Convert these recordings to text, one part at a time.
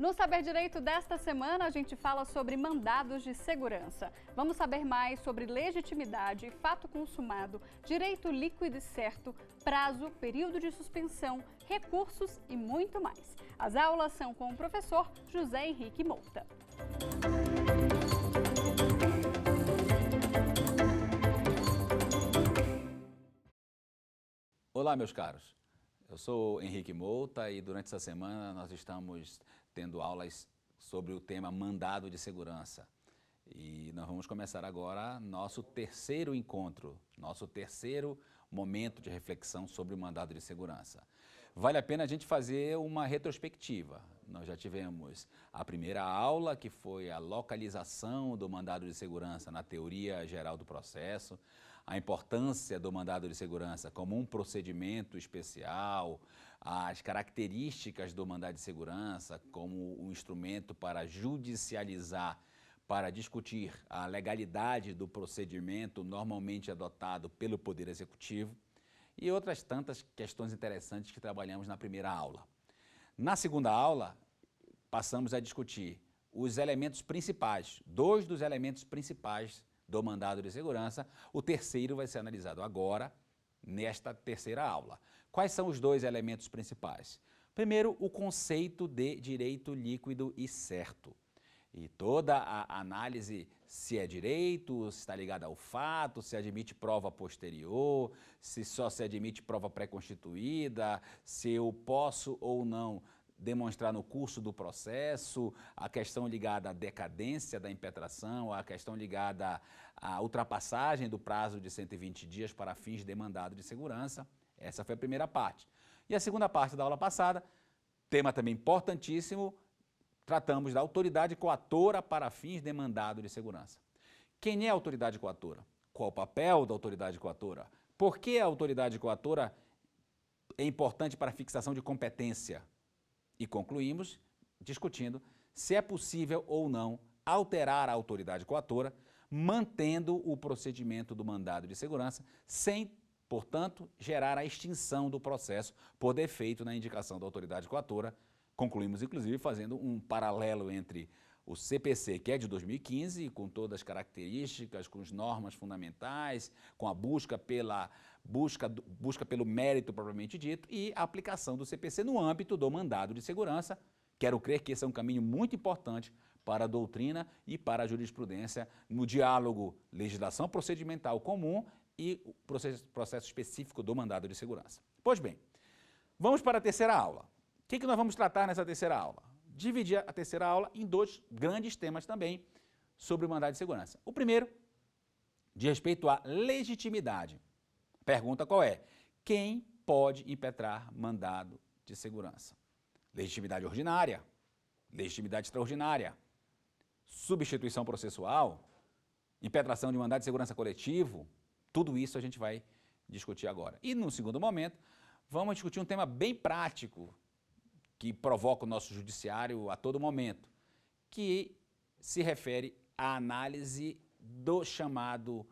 No Saber Direito desta semana, a gente fala sobre mandados de segurança. Vamos saber mais sobre legitimidade, fato consumado, direito líquido e certo, prazo, período de suspensão, recursos e muito mais. As aulas são com o professor José Henrique Mouta. Olá, meus caros. Eu sou Henrique Mouta e durante essa semana nós estamos tendo aulas sobre o tema mandado de segurança. E nós vamos começar agora nosso terceiro encontro, nosso terceiro momento de reflexão sobre o mandado de segurança. Vale a pena a gente fazer uma retrospectiva. Nós já tivemos a primeira aula, que foi a localização do mandado de segurança na teoria geral do processo, a importância do mandado de segurança como um procedimento especial, as características do mandado de segurança como um instrumento para judicializar, para discutir a legalidade do procedimento normalmente adotado pelo Poder Executivo e outras tantas questões interessantes que trabalhamos na primeira aula. Na segunda aula, passamos a discutir os elementos principais, dois dos elementos principais do mandado de segurança. O terceiro vai ser analisado agora, nesta terceira aula. Quais são os dois elementos principais? Primeiro, o conceito de direito líquido e certo. E toda a análise, se é direito, se está ligada ao fato, se admite prova posterior, se só se admite prova pré-constituída, se eu posso ou não demonstrar no curso do processo, a questão ligada à decadência da impetração, a questão ligada à ultrapassagem do prazo de 120 dias para fins de mandado de segurança. Essa foi a primeira parte. E a segunda parte da aula passada, tema também importantíssimo, tratamos da autoridade coatora para fins de mandado de segurança. Quem é a autoridade coatora? Qual o papel da autoridade coatora? Por que a autoridade coatora é importante para a fixação de competência? E concluímos discutindo se é possível ou não alterar a autoridade coatora, mantendo o procedimento do mandado de segurança, sem, portanto, gerar a extinção do processo por defeito na indicação da autoridade coatora. Concluímos, inclusive, fazendo um paralelo entre o CPC, que é de 2015, com todas as características, com as normas fundamentais, com a busca pelo mérito propriamente dito, e a aplicação do CPC no âmbito do mandado de segurança. Quero crer que esse é um caminho muito importante para a doutrina e para a jurisprudência no diálogo legislação procedimental comum e o processo específico do mandado de segurança. Pois bem, vamos para a terceira aula. O que nós vamos tratar nessa terceira aula? Dividir a terceira aula em dois grandes temas também sobre o mandado de segurança. O primeiro, de respeito à legitimidade. Pergunta qual é? Quem pode impetrar mandado de segurança? Legitimidade ordinária, legitimidade extraordinária, substituição processual, impetração de mandado de segurança coletivo, tudo isso a gente vai discutir agora. E no segundo momento, vamos discutir um tema bem prático, que provoca o nosso judiciário a todo momento, que se refere à análise do chamado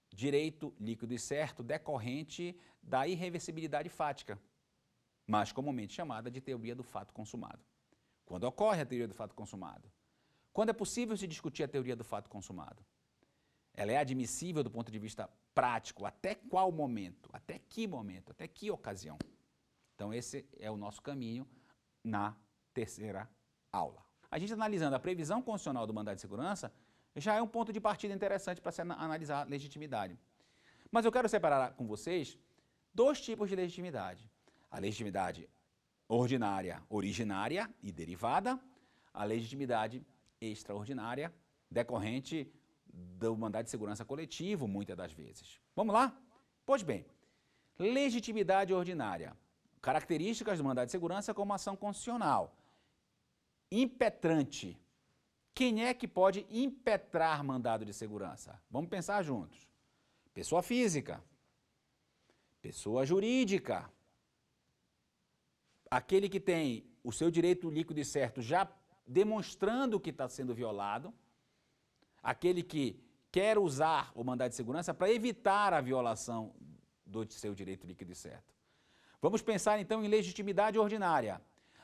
direito líquido e certo decorrente da irreversibilidade fática, mais comumente chamada de teoria do fato consumado. Quando ocorre a teoria do fato consumado? Quando é possível se discutir a teoria do fato consumado? Ela é admissível do ponto de vista prático, até qual momento, até que ocasião? Então esse é o nosso caminho na terceira aula. A gente analisando a previsão constitucional do mandado de segurança, já é um ponto de partida interessante para se analisar a legitimidade. Mas eu quero separar com vocês dois tipos de legitimidade. A legitimidade ordinária, originária e derivada, a legitimidade extraordinária, decorrente do mandado de segurança coletivo, muitas das vezes. Vamos lá? Pois bem, legitimidade ordinária. Características do mandado de segurança como ação constitucional. Impetrante. Quem é que pode impetrar mandado de segurança? Vamos pensar juntos. Pessoa física. Pessoa jurídica. Aquele que tem o seu direito líquido e certo já demonstrando que está sendo violado. Aquele que quer usar o mandado de segurança para evitar a violação do seu direito líquido e certo. Vamos pensar então em legitimidade ordinária.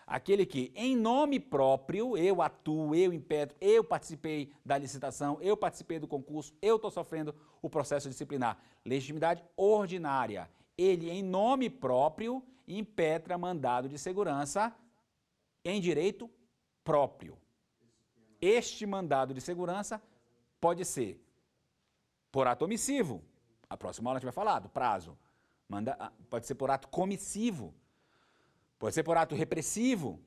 aquele que, em nome próprio, eu atuo, eu impetro, eu participei da licitação, eu participei do concurso, eu estou sofrendo o processo disciplinar. Legitimidade ordinária. Ele, em nome próprio, impetra mandado de segurança em direito próprio. Este mandado de segurança pode ser por ato omissivo, a próxima aula a gente vai falar do prazo, pode ser por ato comissivo, pode ser por ato repressivo,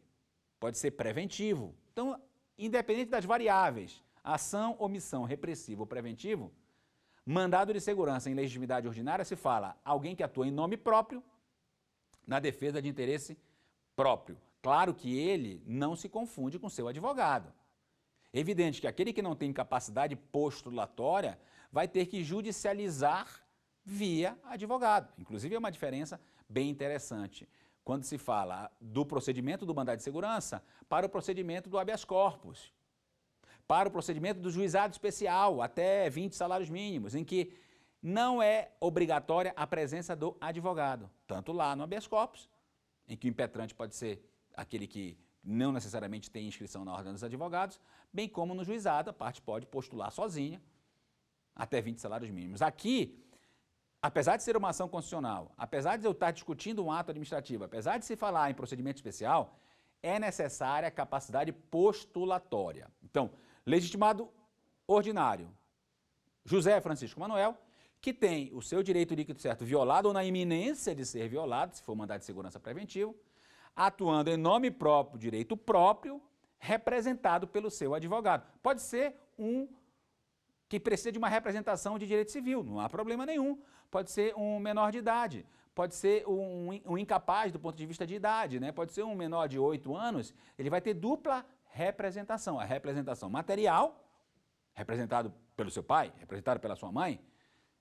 pode ser preventivo. Então, independente das variáveis, ação, omissão, repressivo ou preventivo, mandado de segurança em legitimidade ordinária se fala alguém que atua em nome próprio na defesa de interesse próprio. Claro que ele não se confunde com seu advogado. É evidente que aquele que não tem capacidade postulatória vai ter que judicializar via advogado. Inclusive é uma diferença bem interessante quando se fala do procedimento do mandado de segurança para o procedimento do habeas corpus, para o procedimento do juizado especial, até 20 salários mínimos, em que não é obrigatória a presença do advogado, tanto lá no habeas corpus, em que o impetrante pode ser aquele que não necessariamente tem inscrição na ordem dos advogados, bem como no juizado, a parte pode postular sozinha, até 20 salários mínimos. Aqui, apesar de ser uma ação constitucional, apesar de eu estar discutindo um ato administrativo, apesar de se falar em procedimento especial, é necessária a capacidade postulatória. Então, legitimado ordinário, José Francisco Manuel, que tem o seu direito líquido certo violado ou na iminência de ser violado, se for mandado de segurança preventivo, atuando em nome próprio, direito próprio, representado pelo seu advogado. Pode ser um que precisa de uma representação de direito civil, não há problema nenhum. Pode ser um menor de idade, pode ser um incapaz do ponto de vista de idade, né? Pode ser um menor de 8 anos, ele vai ter dupla representação. A representação material, representado pelo seu pai, representado pela sua mãe,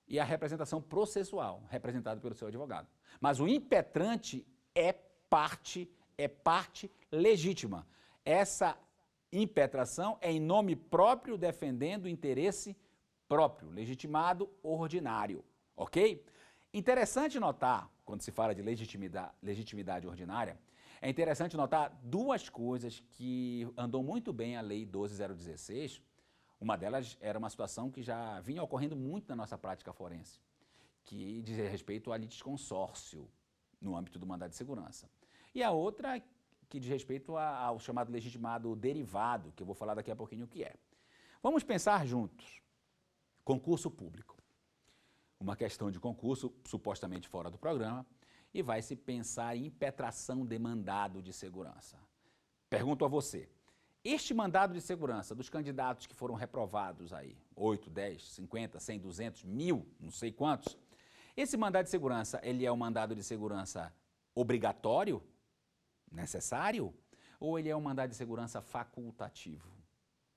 e a representação processual, representado pelo seu advogado. Mas o impetrante é parte legítima. Essa impetração é em nome próprio, defendendo o interesse próprio, legitimado ordinário, ok? Interessante notar, quando se fala de legitimidade ordinária, é interessante notar duas coisas que andou muito bem a Lei 12.016. Uma delas era uma situação que já vinha ocorrendo muito na nossa prática forense, que diz respeito a litisconsórcio no âmbito do mandado de segurança. E a outra que diz respeito ao chamado legitimado derivado, que eu vou falar daqui a pouquinho o que é. Vamos pensar juntos. Concurso público. Uma questão de concurso supostamente fora do programa e vai se pensar em impetração de mandado de segurança. Pergunto a você, este mandado de segurança dos candidatos que foram reprovados aí, 8, 10, 50, 100, 200, 1000, não sei quantos, esse mandado de segurança, ele é um mandado de segurança obrigatório? Necessário? Ou ele é um mandado de segurança facultativo?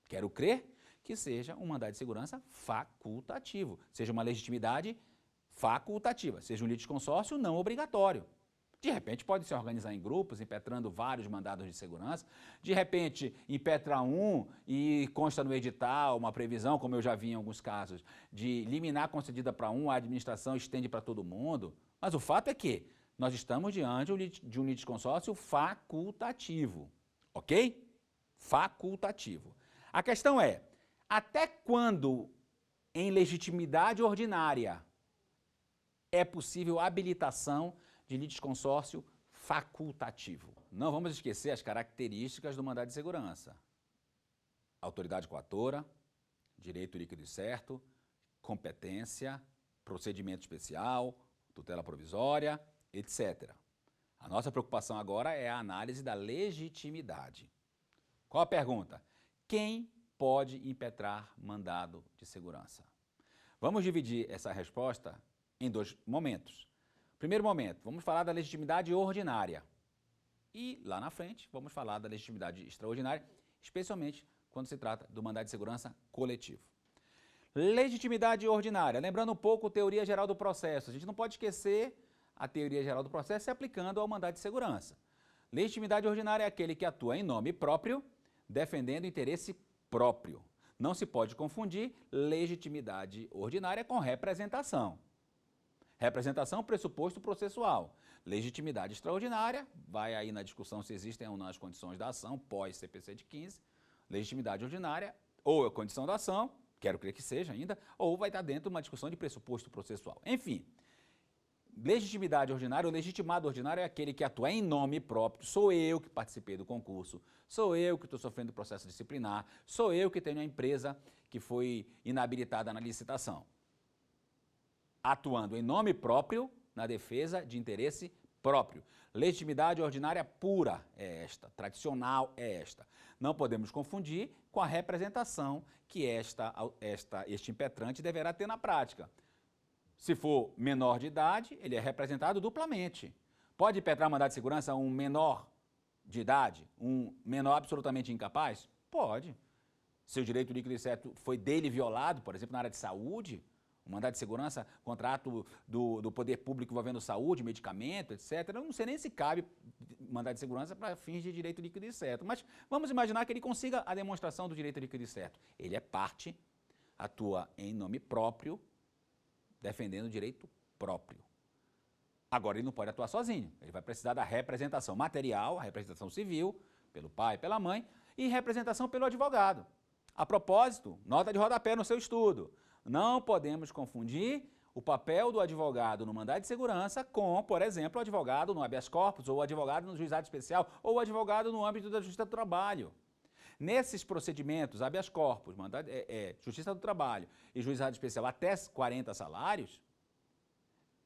Quero crer que seja um mandado de segurança facultativo, seja uma legitimidade facultativa, seja um litisconsórcio não obrigatório. De repente pode se organizar em grupos, impetrando vários mandados de segurança, de repente impetra um e consta no edital uma previsão, como eu já vi em alguns casos, de liminar concedida para um, a administração estende para todo mundo, mas o fato é que nós estamos diante de um litisconsórcio facultativo, ok? Facultativo. A questão é, até quando, em legitimidade ordinária, é possível habilitação de litisconsórcio facultativo? Não vamos esquecer as características do mandado de segurança. Autoridade coatora, direito líquido e certo, competência, procedimento especial, tutela provisória, etc. A nossa preocupação agora é a análise da legitimidade. Qual a pergunta? Quem pode impetrar mandado de segurança? Vamos dividir essa resposta em dois momentos. Primeiro momento, vamos falar da legitimidade ordinária. E lá na frente, vamos falar da legitimidade extraordinária, especialmente quando se trata do mandado de segurança coletivo. Legitimidade ordinária, lembrando um pouco a teoria geral do processo. A gente não pode esquecer a teoria geral do processo se aplicando ao mandado de segurança. Legitimidade ordinária é aquele que atua em nome próprio, defendendo interesse próprio. Não se pode confundir legitimidade ordinária com representação. Representação, pressuposto processual. Legitimidade extraordinária, vai aí na discussão se existem ou não as condições da ação, pós-CPC de 15. Legitimidade ordinária, ou a condição da ação, quero crer que seja ainda, ou vai estar dentro de uma discussão de pressuposto processual. Enfim, legitimidade ordinária, ou legitimado ordinário é aquele que atua em nome próprio, sou eu que participei do concurso, sou eu que estou sofrendo processo disciplinar, sou eu que tenho a empresa que foi inabilitada na licitação. Atuando em nome próprio, na defesa de interesse próprio. Legitimidade ordinária pura é esta, tradicional é esta. Não podemos confundir com a representação que este impetrante deverá ter na prática. Se for menor de idade, ele é representado duplamente. Pode impetrar mandado de segurança um menor de idade, um menor absolutamente incapaz? Pode. Se o direito líquido e certo foi dele violado, por exemplo, na área de saúde, um mandado de segurança, contrato do poder público envolvendo saúde, medicamento, etc. Eu não sei nem se cabe mandado de segurança para fins de direito líquido e certo. Mas vamos imaginar que ele consiga a demonstração do direito líquido e certo. Ele é parte, atua em nome próprio, defendendo o direito próprio. Agora, ele não pode atuar sozinho. Ele vai precisar da representação material, a representação civil, pelo pai, pela mãe, e representação pelo advogado. A propósito, nota de rodapé no seu estudo. Não podemos confundir o papel do advogado no mandado de segurança com, por exemplo, o advogado no habeas corpus, ou o advogado no juizado especial, ou o advogado no âmbito da Justiça do Trabalho. Nesses procedimentos, habeas corpus, Justiça do Trabalho e juizado especial até 40 salários,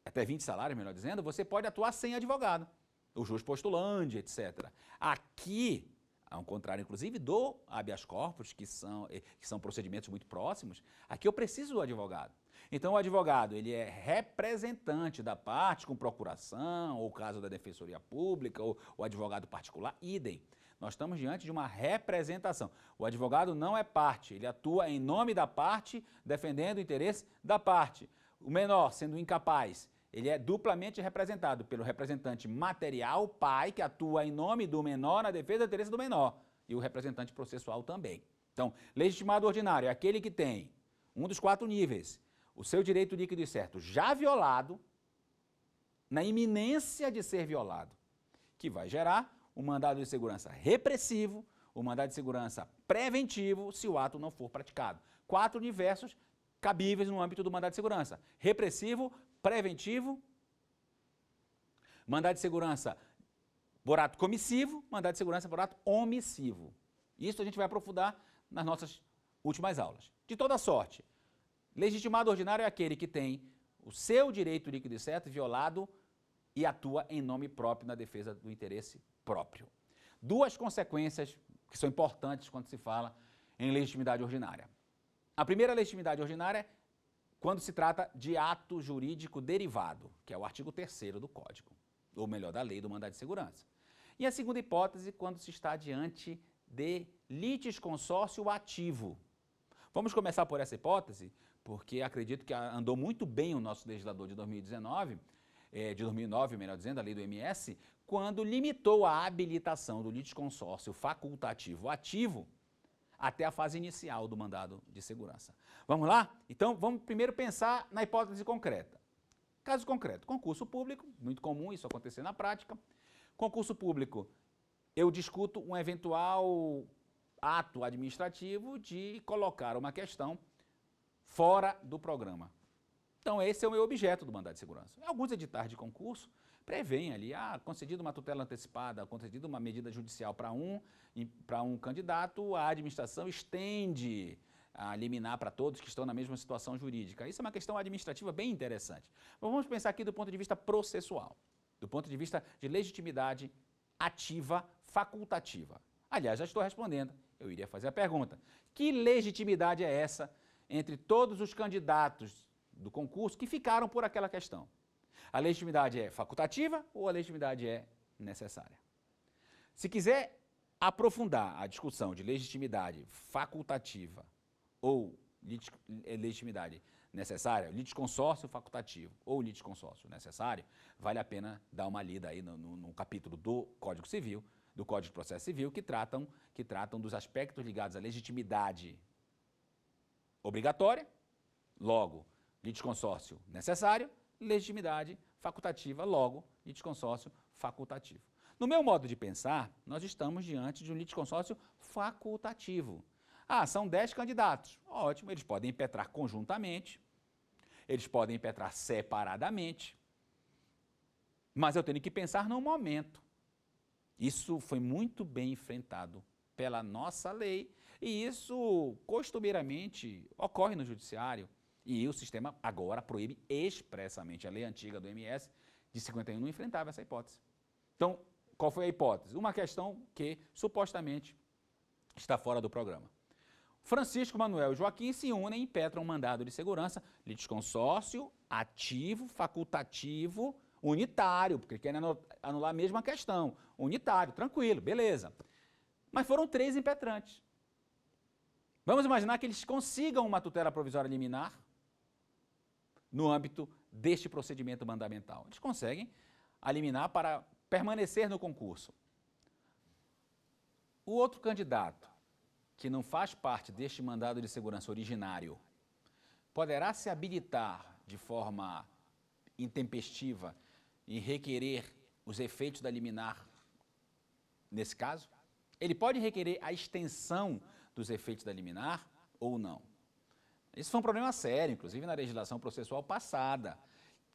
até 20 salários, melhor dizendo, você pode atuar sem advogado, o juiz postulante, etc. Aqui, ao contrário, inclusive, do habeas corpus, que são procedimentos muito próximos, aqui eu preciso do advogado. Então, o advogado, ele é representante da parte com procuração, ou caso da Defensoria Pública, ou o advogado particular, idem. Nós estamos diante de uma representação. O advogado não é parte, ele atua em nome da parte, defendendo o interesse da parte. O menor, sendo incapaz, ele é duplamente representado pelo representante material, pai, que atua em nome do menor na defesa do interesse do menor, e o representante processual também. Então, legitimado ordinário é aquele que tem um dos 4 níveis, o seu direito líquido e certo já violado, na iminência de ser violado, que vai gerar um mandado de segurança repressivo, um mandado de segurança preventivo, se o ato não for praticado. 4 universos cabíveis no âmbito do mandado de segurança: repressivo, preventivo, mandado de segurança por ato comissivo, mandado de segurança por ato omissivo. Isso a gente vai aprofundar nas nossas últimas aulas. De toda sorte, legitimado ordinário é aquele que tem o seu direito líquido e certo violado e atua em nome próprio na defesa do interesse próprio. 2 consequências que são importantes quando se fala em legitimidade ordinária. A primeira legitimidade ordinária é quando se trata de ato jurídico derivado, que é o artigo 3º do Código, ou melhor, da lei do mandado de segurança. E a segunda hipótese, quando se está diante de litisconsórcio ativo. Vamos começar por essa hipótese, porque acredito que andou muito bem o nosso legislador de 2019, de 2009, melhor dizendo, a lei do MS, quando limitou a habilitação do litisconsórcio facultativo ativo até a fase inicial do mandado de segurança. Vamos lá? Então, vamos primeiro pensar na hipótese concreta. Caso concreto, concurso público, muito comum isso acontecer na prática. Concurso público, eu discuto um eventual ato administrativo de colocar uma questão fora do programa. Então, esse é o meu objeto do mandado de segurança. Alguns editais de concurso prevêem ali, concedido uma tutela antecipada, concedido uma medida judicial para um candidato, a administração estende a liminar para todos que estão na mesma situação jurídica. Isso é uma questão administrativa bem interessante. Mas vamos pensar aqui do ponto de vista processual, do ponto de vista de legitimidade ativa facultativa. Aliás, já estou respondendo, eu iria fazer a pergunta: que legitimidade é essa entre todos os candidatos do concurso que ficaram por aquela questão? A legitimidade é facultativa ou a legitimidade é necessária? Se quiser aprofundar a discussão de legitimidade facultativa ou legitimidade necessária, litisconsórcio facultativo ou litisconsórcio necessário, vale a pena dar uma lida aí no capítulo do Código Civil, do Código de Processo Civil, que tratam dos aspectos ligados à legitimidade obrigatória, logo, litisconsórcio necessário, legitimidade facultativa, logo, litisconsórcio facultativo. No meu modo de pensar, nós estamos diante de um litisconsórcio facultativo. Ah, são 10 candidatos. Ótimo, eles podem impetrar conjuntamente, eles podem impetrar separadamente, mas eu tenho que pensar no momento. Isso foi muito bem enfrentado pela nossa lei e isso costumeiramente ocorre no judiciário e o sistema agora proíbe expressamente. A lei antiga do MS de 51 não enfrentava essa hipótese. Então, qual foi a hipótese? Uma questão que supostamente está fora do programa. Francisco, Manuel e Joaquim se unem e impetram um mandado de segurança, litisconsórcio, ativo, facultativo, unitário, porque querem anular a mesma questão. Unitário, tranquilo, beleza. Mas foram 3 impetrantes. Vamos imaginar que eles consigam uma tutela provisória liminar no âmbito deste procedimento mandamental. Eles conseguem a liminar para permanecer no concurso. O outro candidato, que não faz parte deste mandado de segurança originário, poderá se habilitar de forma intempestiva e requerer os efeitos da liminar nesse caso? Ele pode requerer a extensão dos efeitos da liminar ou não? Isso foi um problema sério, inclusive na legislação processual passada,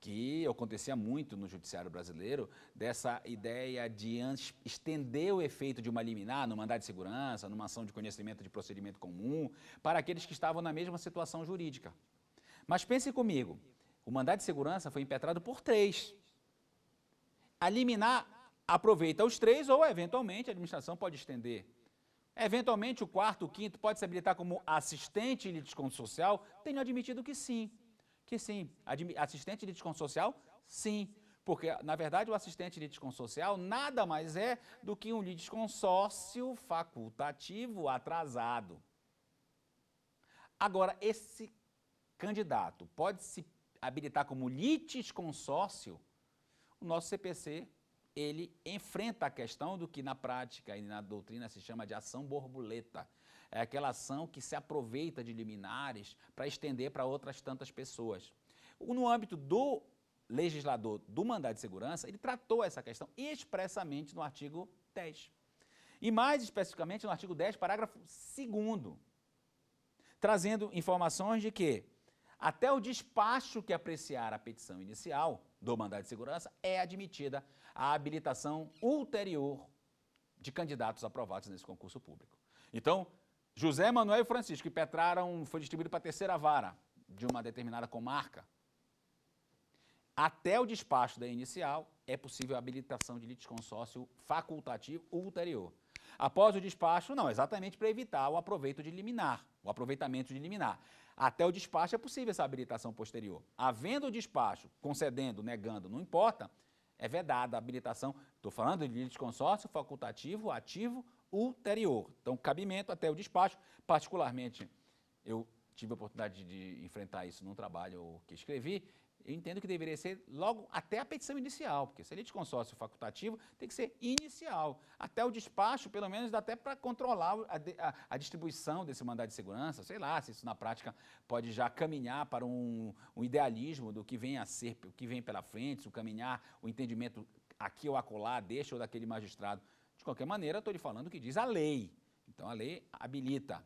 que acontecia muito no judiciário brasileiro, dessa ideia de estender o efeito de uma liminar no mandado de segurança, numa ação de conhecimento de procedimento comum, para aqueles que estavam na mesma situação jurídica. Mas pense comigo, o mandado de segurança foi impetrado por 3. A liminar aproveita os 3 ou, eventualmente, a administração pode estender. Eventualmente, o 4º, o 5º pode se habilitar como assistente litisconsorcial? Tenho admitido que sim. Que sim. Assistente litisconsorcial? Sim. Porque, na verdade, o assistente litisconsorcial nada mais é do que um litisconsórcio facultativo atrasado. Agora, esse candidato pode se habilitar como litisconsórcio? O nosso CPC, ele enfrenta a questão do que na prática e na doutrina se chama de ação borboleta. É aquela ação que se aproveita de liminares para estender para outras tantas pessoas. No âmbito do legislador do mandado de segurança, ele tratou essa questão expressamente no artigo 10. E mais especificamente no artigo 10, parágrafo 2º, trazendo informações de que até o despacho que apreciar a petição inicial do mandado de segurança é admitida a habilitação ulterior de candidatos aprovados nesse concurso público. Então, José, Manuel e Francisco impetraram, foi distribuído para a 3ª vara de uma determinada comarca. Até o despacho da inicial é possível a habilitação de litisconsórcio facultativo ulterior. Após o despacho, não, exatamente para evitar o aproveito de liminar, o aproveitamento de liminar. Até o despacho é possível essa habilitação posterior. Havendo o despacho, concedendo, negando, não importa, é vedada a habilitação. Estou falando de litisconsórcio facultativo, ativo, ulterior. Então, cabimento até o despacho. Particularmente, eu tive a oportunidade de enfrentar isso num trabalho que escrevi. Eu entendo que deveria ser logo até a petição inicial, porque se é litisconsórcio facultativo, tem que ser inicial. Até o despacho, pelo menos, dá até para controlar a distribuição desse mandado de segurança. Sei lá, se isso na prática pode já caminhar para um idealismo do que vem a ser, o que vem pela frente, o caminhar, o entendimento aqui ou acolá, deste ou daquele magistrado. De qualquer maneira, estou lhe falando o que diz a lei. Então, a lei habilita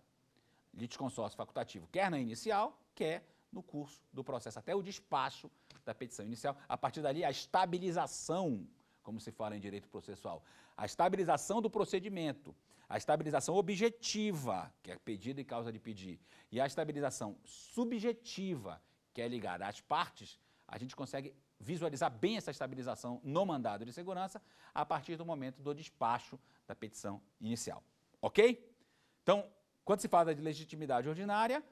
litisconsórcio facultativo, quer na inicial, quer no curso do processo, até o despacho da petição inicial. A partir dali, a estabilização, como se fala em direito processual, a estabilização do procedimento, a estabilização objetiva, que é pedido e causa de pedir, e a estabilização subjetiva, que é ligada às partes, a gente consegue visualizar bem essa estabilização no mandado de segurança a partir do momento do despacho da petição inicial. Ok? Então, quando se fala de legitimidade ordinária,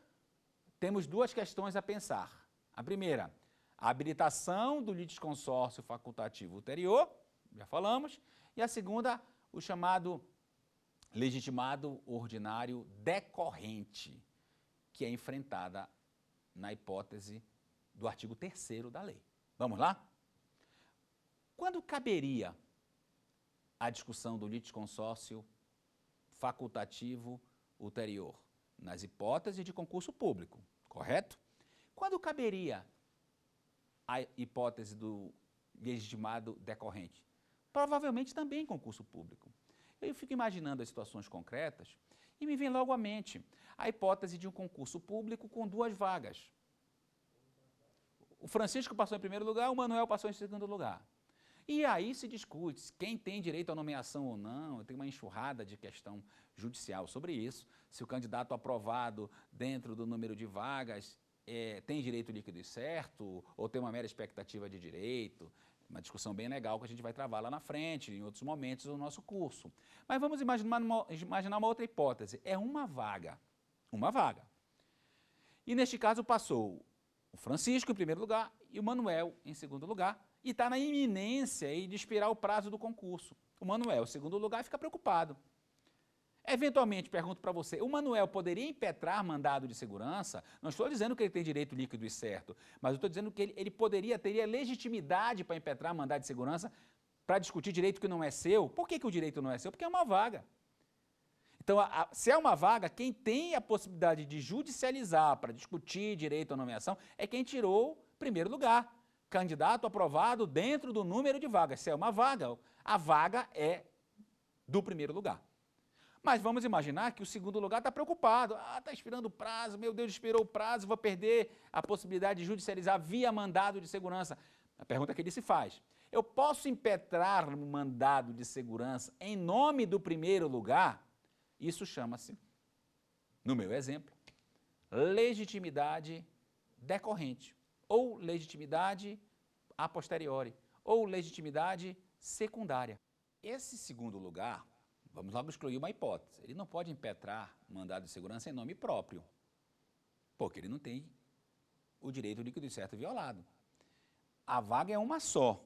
temos 2 questões a pensar. A primeira, a habilitação do litisconsórcio facultativo ulterior, já falamos, e a segunda, o chamado legitimado ordinário decorrente, que é enfrentada na hipótese do artigo 3º da lei. Vamos lá? Quando caberia a discussão do litisconsórcio facultativo ulterior? Nas hipóteses de concurso público, correto? Quando caberia a hipótese do legitimado decorrente? Provavelmente também em concurso público. Eu fico imaginando as situações concretas e me vem logo à mente a hipótese de um concurso público com 2 vagas. O Francisco passou em primeiro lugar, o Manuel passou em segundo lugar. E aí se discute quem tem direito à nomeação ou não, tem uma enxurrada de questão judicial sobre isso, se o candidato aprovado dentro do número de vagas tem direito líquido e certo, ou tem uma mera expectativa de direito, uma discussão bem legal que a gente vai travar lá na frente, em outros momentos do nosso curso. Mas vamos imaginar uma outra hipótese, é uma vaga. E neste caso passou o Francisco em primeiro lugar e o Manuel em segundo lugar, e está na iminência aí de expirar o prazo do concurso. O Manuel, em segundo lugar, fica preocupado. Eventualmente, pergunto para você, o Manuel poderia impetrar mandado de segurança? Não estou dizendo que ele tem direito líquido e certo, mas eu estou dizendo que ele teria legitimidade para impetrar mandado de segurança para discutir direito que não é seu. Por que o direito não é seu? Porque é uma vaga. Então, se é uma vaga, quem tem a possibilidade de judicializar para discutir direito à nomeação é quem tirou primeiro lugar. Candidato aprovado dentro do número de vagas. Se é uma vaga, a vaga é do primeiro lugar. Mas vamos imaginar que o segundo lugar está preocupado. Está expirando o prazo, meu Deus, expirou o prazo, vou perder a possibilidade de judicializar via mandado de segurança. A pergunta que ele se faz, eu posso impetrar um mandado de segurança em nome do primeiro lugar? Isso chama-se, no meu exemplo, legitimidade decorrente, ou legitimidade a posteriori, ou legitimidade secundária. Esse segundo lugar, vamos logo excluir uma hipótese, ele não pode impetrar mandado de segurança em nome próprio, porque ele não tem o direito líquido e certo violado. A vaga é uma só.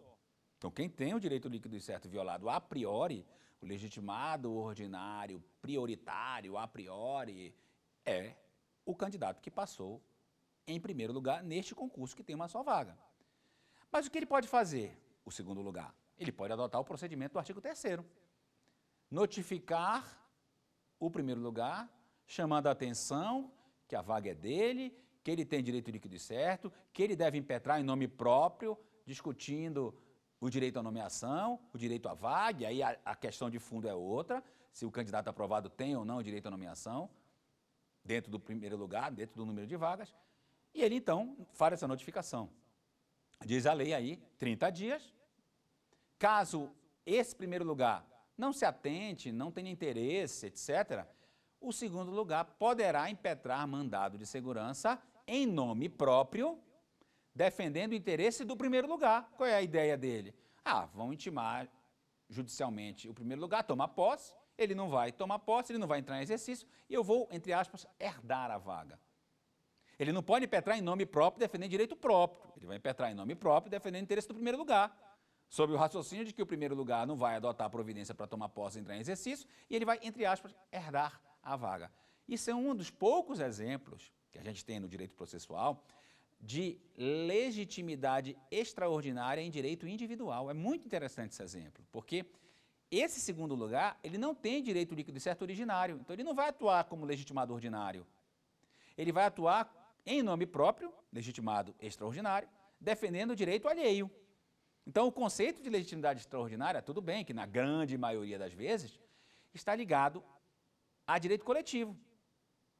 Então, quem tem o direito líquido e certo violado a priori, o legitimado ordinário prioritário a priori, é o candidato que passou em primeiro lugar neste concurso que tem uma só vaga. Mas o que ele pode fazer, o segundo lugar? Ele pode adotar o procedimento do artigo 3º. Notificar o primeiro lugar, chamando a atenção que a vaga é dele, que ele tem direito líquido e certo, que ele deve impetrar em nome próprio, discutindo o direito à nomeação, o direito à vaga, e aí a questão de fundo é outra, se o candidato aprovado tem ou não o direito à nomeação, dentro do primeiro lugar, dentro do número de vagas, e ele então faz essa notificação. Diz a lei aí, 30 dias, caso esse primeiro lugar não se atente, não tenha interesse, etc., o segundo lugar poderá impetrar mandado de segurança em nome próprio, defendendo o interesse do primeiro lugar. Qual é a ideia dele? Vão intimar judicialmente o primeiro lugar, tomar posse, ele não vai tomar posse, ele não vai entrar em exercício, e eu vou, entre aspas, herdar a vaga. Ele não pode impetrar em nome próprio, defendendo direito próprio. Ele vai impetrar em nome próprio, defendendo o interesse do primeiro lugar, sob o raciocínio de que o primeiro lugar não vai adotar a providência para tomar posse e entrar em exercício, e ele vai, entre aspas, herdar a vaga. Isso é um dos poucos exemplos que a gente tem no direito processual de legitimidade extraordinária em direito individual. É muito interessante esse exemplo, porque esse segundo lugar, ele não tem direito líquido e certo originário, então ele não vai atuar como legitimado ordinário. Ele vai atuar em nome próprio, legitimado extraordinário, defendendo o direito alheio. Então, o conceito de legitimidade extraordinária, tudo bem que na grande maioria das vezes, está ligado a direito coletivo.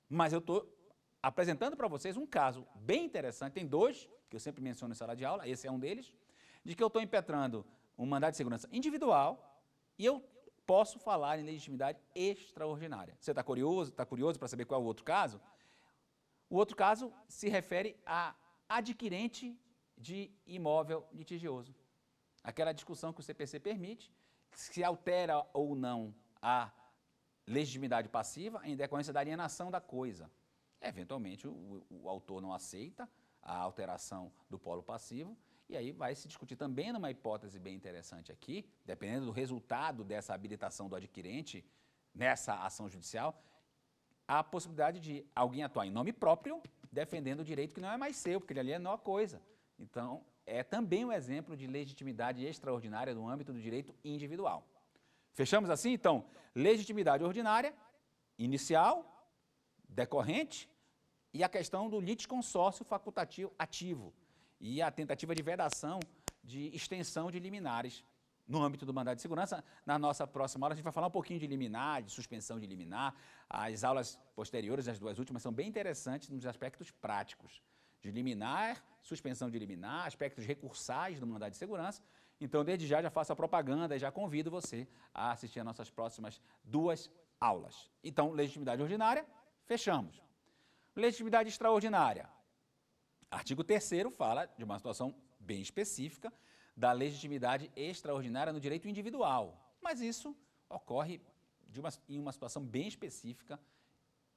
Mas eu estou apresentando para vocês um caso bem interessante, tem 2, que eu sempre menciono em sala de aula, esse é um deles, de que eu estou impetrando um mandado de segurança individual e eu posso falar em legitimidade extraordinária. Você está curioso para saber qual é o outro caso? O outro caso se refere a adquirente de imóvel litigioso. Aquela discussão que o CPC permite, se altera ou não a legitimidade passiva em decorrência da alienação da coisa. Eventualmente, o autor não aceita a alteração do polo passivo, e aí vai se discutir também numa hipótese bem interessante aqui, dependendo do resultado dessa habilitação do adquirente nessa ação judicial, a possibilidade de alguém atuar em nome próprio, defendendo o direito que não é mais seu, porque ele alienou a coisa. Então, é também um exemplo de legitimidade extraordinária no âmbito do direito individual. Fechamos assim? Então, legitimidade ordinária, inicial, decorrente, e a questão do litisconsórcio facultativo ativo. e a tentativa de vedação de extensão de liminares no âmbito do mandado de segurança. Na nossa próxima aula a gente vai falar um pouquinho de liminar, de suspensão de liminar. As aulas posteriores, as duas últimas, são bem interessantes nos aspectos práticos de liminar, suspensão de liminar, aspectos recursais do mandado de segurança. Então, desde já faço a propaganda e já convido você a assistir às nossas próximas duas aulas. Então, legitimidade ordinária, fechamos. Legitimidade extraordinária. Artigo 3º fala de uma situação bem específica da legitimidade extraordinária no direito individual. Mas isso ocorre em uma situação bem específica,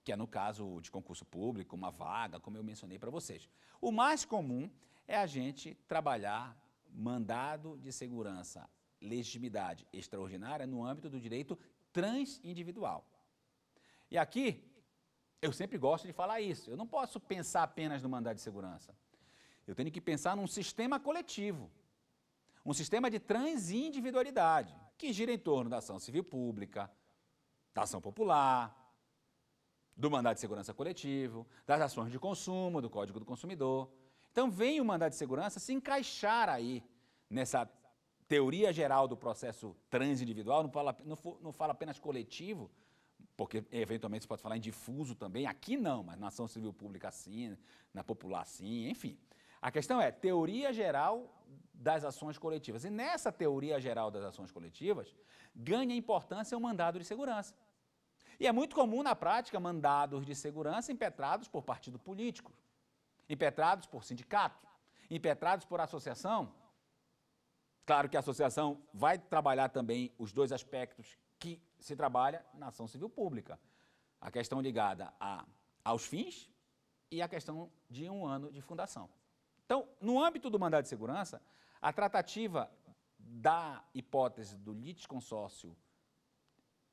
que é no caso de concurso público, uma vaga, como eu mencionei para vocês. O mais comum é a gente trabalhar mandado de segurança, legitimidade extraordinária no âmbito do direito transindividual. E aqui, eu sempre gosto de falar isso, eu não posso pensar apenas no mandado de segurança. Eu tenho que pensar num sistema coletivo, um sistema de transindividualidade, que gira em torno da ação civil pública, da ação popular, do mandado de segurança coletivo, das ações de consumo, do Código do Consumidor. Então, vem o mandado de segurança se encaixar aí nessa teoria geral do processo transindividual, não fala apenas coletivo, porque eventualmente você pode falar em difuso também, aqui não, mas na ação civil pública sim, na popular sim, enfim. A questão é teoria geral das ações coletivas. E nessa teoria geral das ações coletivas, ganha importância o mandado de segurança. E é muito comum na prática mandados de segurança impetrados por partido político, impetrados por sindicato, impetrados por associação. Claro que a associação vai trabalhar também os dois aspectos que se trabalha na ação civil pública. A questão ligada aos fins e a questão de 1 ano de fundação. Então, no âmbito do mandado de segurança, a tratativa da hipótese do litisconsórcio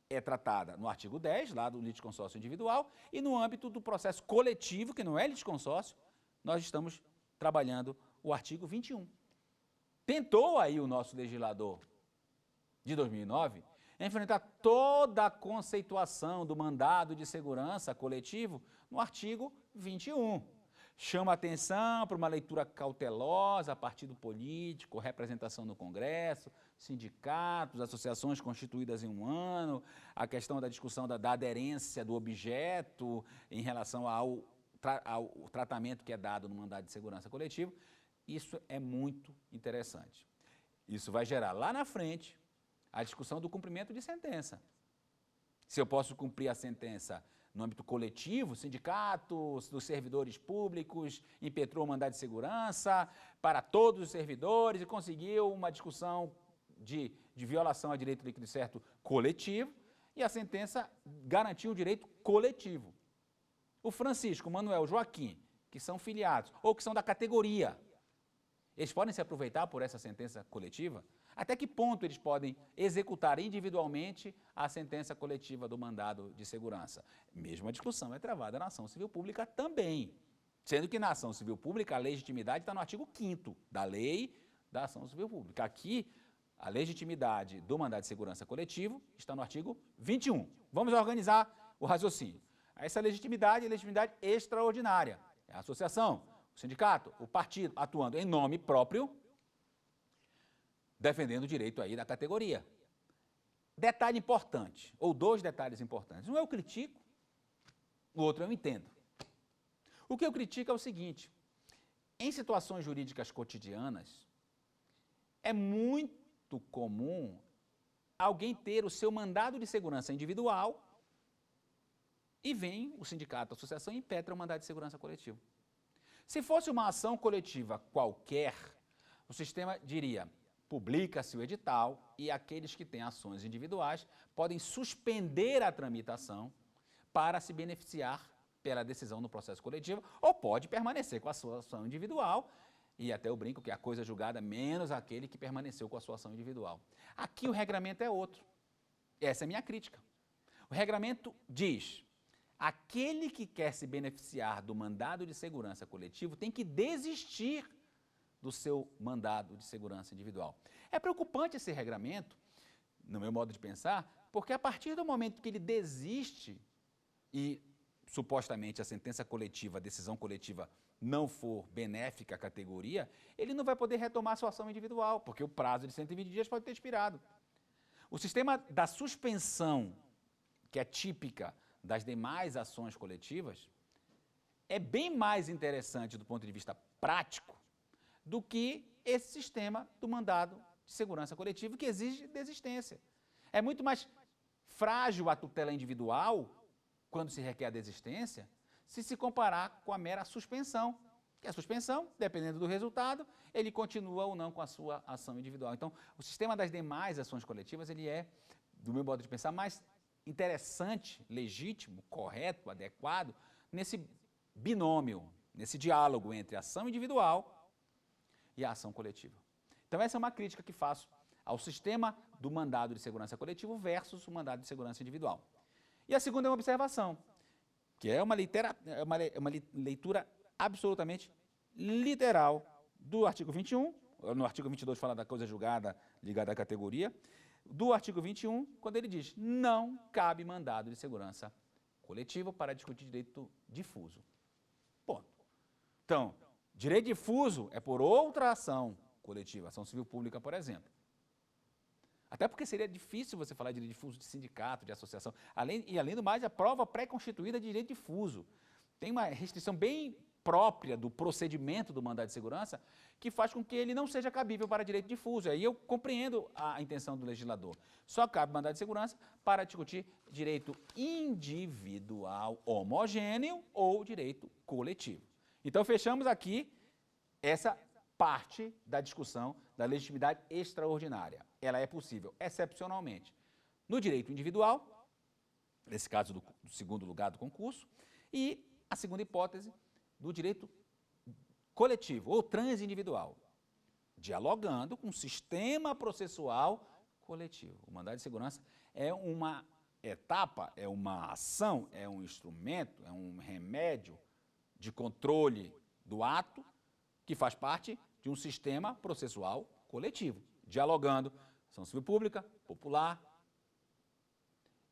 é tratada no artigo 10, lá do litisconsórcio individual, e no âmbito do processo coletivo, que não é litisconsórcio, nós estamos trabalhando o artigo 21. Tentou aí o nosso legislador de 2009 enfrentar toda a conceituação do mandado de segurança coletivo no artigo 21. Chama atenção para uma leitura cautelosa, partido político, representação no Congresso, sindicatos, associações constituídas em 1 ano, a questão da discussão da aderência do objeto em relação ao tratamento que é dado no mandado de segurança coletivo. Isso é muito interessante. Isso vai gerar lá na frente a discussão do cumprimento de sentença. Se eu posso cumprir a sentença no âmbito coletivo, sindicatos, dos servidores públicos, impetrou o mandado de segurança para todos os servidores e conseguiu uma discussão de violação a direito líquido e certo coletivo, e a sentença garantiu o direito coletivo. O Francisco, o Manuel, o Joaquim, que são filiados ou que são da categoria, eles podem se aproveitar por essa sentença coletiva? Até que ponto eles podem executar individualmente a sentença coletiva do mandado de segurança? Mesma discussão é travada na ação civil pública também, sendo que na ação civil pública a legitimidade está no artigo 5º da lei da ação civil pública. Aqui, a legitimidade do mandado de segurança coletivo está no artigo 21. Vamos organizar o raciocínio. Essa legitimidade é legitimidade extraordinária. É a associação, o sindicato, o partido atuando em nome próprio, defendendo o direito aí da categoria. Detalhe importante, ou 2 detalhes importantes. Um eu critico, o outro eu entendo. O que eu critico é o seguinte: em situações jurídicas cotidianas, é muito comum alguém ter o seu mandado de segurança individual e vem o sindicato, a associação e impetra o mandado de segurança coletivo. Se fosse uma ação coletiva qualquer, o sistema diria: publica-se o edital e aqueles que têm ações individuais podem suspender a tramitação para se beneficiar pela decisão no processo coletivo, ou pode permanecer com a sua ação individual, e até eu brinco que a coisa é julgada menos aquele que permaneceu com a sua ação individual. Aqui o regramento é outro. Essa é a minha crítica. O regramento diz: aquele que quer se beneficiar do mandado de segurança coletivo tem que desistir do seu mandado de segurança individual. É preocupante esse regramento, no meu modo de pensar, porque a partir do momento que ele desiste e supostamente a sentença coletiva, a decisão coletiva não for benéfica à categoria, ele não vai poder retomar sua ação individual, porque o prazo de 120 dias pode ter expirado. O sistema da suspensão, que é típica das demais ações coletivas, é bem mais interessante do ponto de vista prático do que esse sistema do mandado de segurança coletiva, que exige desistência. É muito mais frágil a tutela individual, quando se requer a desistência, se comparar com a mera suspensão. Que a suspensão, dependendo do resultado, ele continua ou não com a sua ação individual. Então, o sistema das demais ações coletivas, ele é, do meu modo de pensar, mais interessante, legítimo, correto, adequado, nesse binômio, nesse diálogo entre a ação individual e a ação coletiva. Então, essa é uma crítica que faço ao sistema do mandado de segurança coletivo versus o mandado de segurança individual. E a segunda é uma observação, que é uma leitura absolutamente literal do artigo 21, no artigo 22 fala da coisa julgada ligada à categoria, do artigo 21, quando ele diz, não cabe mandado de segurança coletivo para discutir direito difuso. Ponto. Então, direito difuso é por outra ação coletiva, ação civil pública, por exemplo. Até porque seria difícil você falar de direito difuso de sindicato, de associação. Além do mais, a prova pré-constituída de direito difuso. Tem uma restrição bem própria do procedimento do mandado de segurança que faz com que ele não seja cabível para direito difuso. Aí eu compreendo a intenção do legislador. Só cabe mandado de segurança para discutir direito individual homogêneo ou direito coletivo. Então, fechamos aqui essa parte da discussão da legitimidade extraordinária. Ela é possível, excepcionalmente, no direito individual, nesse caso do segundo lugar do concurso, e a segunda hipótese do direito coletivo ou transindividual, dialogando com o sistema processual coletivo. O mandado de segurança é uma etapa, é uma ação, é um instrumento, é um remédio de controle do ato que faz parte de um sistema processual coletivo, dialogando ação civil pública, popular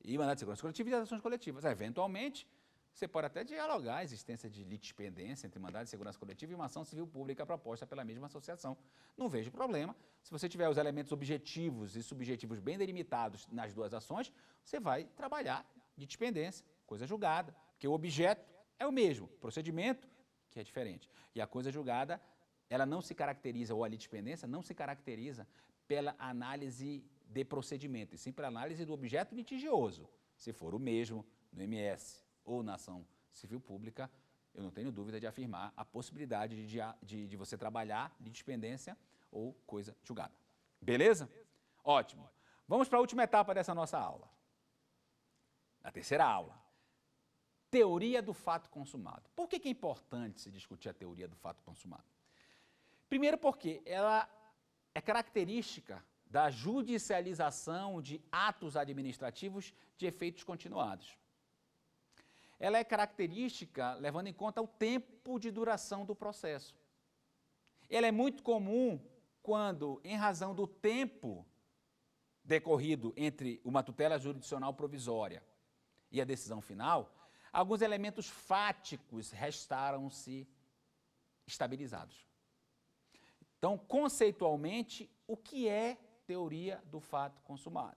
e mandado de segurança coletiva e as ações coletivas. Eventualmente, você pode até dialogar a existência de litispendência entre mandado de segurança coletiva e uma ação civil pública proposta pela mesma associação. Não vejo problema. Se você tiver os elementos objetivos e subjetivos bem delimitados nas duas ações, você vai trabalhar litispendência, coisa julgada, porque o objeto é o mesmo, o procedimento que é diferente. E a coisa julgada, ela não se caracteriza, ou a litispendência não se caracteriza pela análise de procedimento, e sim pela análise do objeto litigioso. Se for o mesmo no MS ou na ação civil pública, eu não tenho dúvida de afirmar a possibilidade de você trabalhar litispendência ou coisa julgada. Beleza? Ótimo. Vamos para a última etapa dessa nossa aula. A terceira aula. Teoria do fato consumado. Por que é importante se discutir a teoria do fato consumado? Primeiro porque ela é característica da judicialização de atos administrativos de efeitos continuados. Ela é característica levando em conta o tempo de duração do processo. Ela é muito comum quando, em razão do tempo decorrido entre uma tutela jurisdicional provisória e a decisão final, alguns elementos fáticos restaram-se estabilizados. Então, conceitualmente, o que é teoria do fato consumado?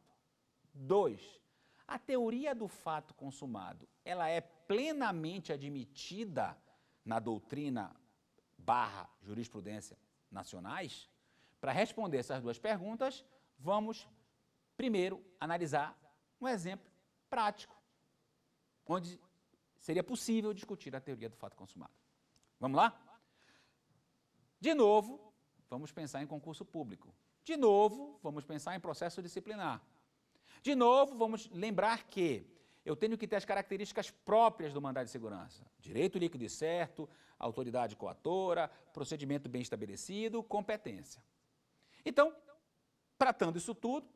2. A teoria do fato consumado, ela é plenamente admitida na doutrina / jurisprudência nacionais? Para responder essas duas perguntas, vamos primeiro analisar um exemplo prático, onde seria possível discutir a teoria do fato consumado. Vamos lá? De novo, vamos pensar em concurso público. De novo, vamos pensar em processo disciplinar. De novo, vamos lembrar que eu tenho que ter as características próprias do mandado de segurança. Direito líquido e certo, autoridade coatora, procedimento bem estabelecido, competência. Então, tratando isso tudo,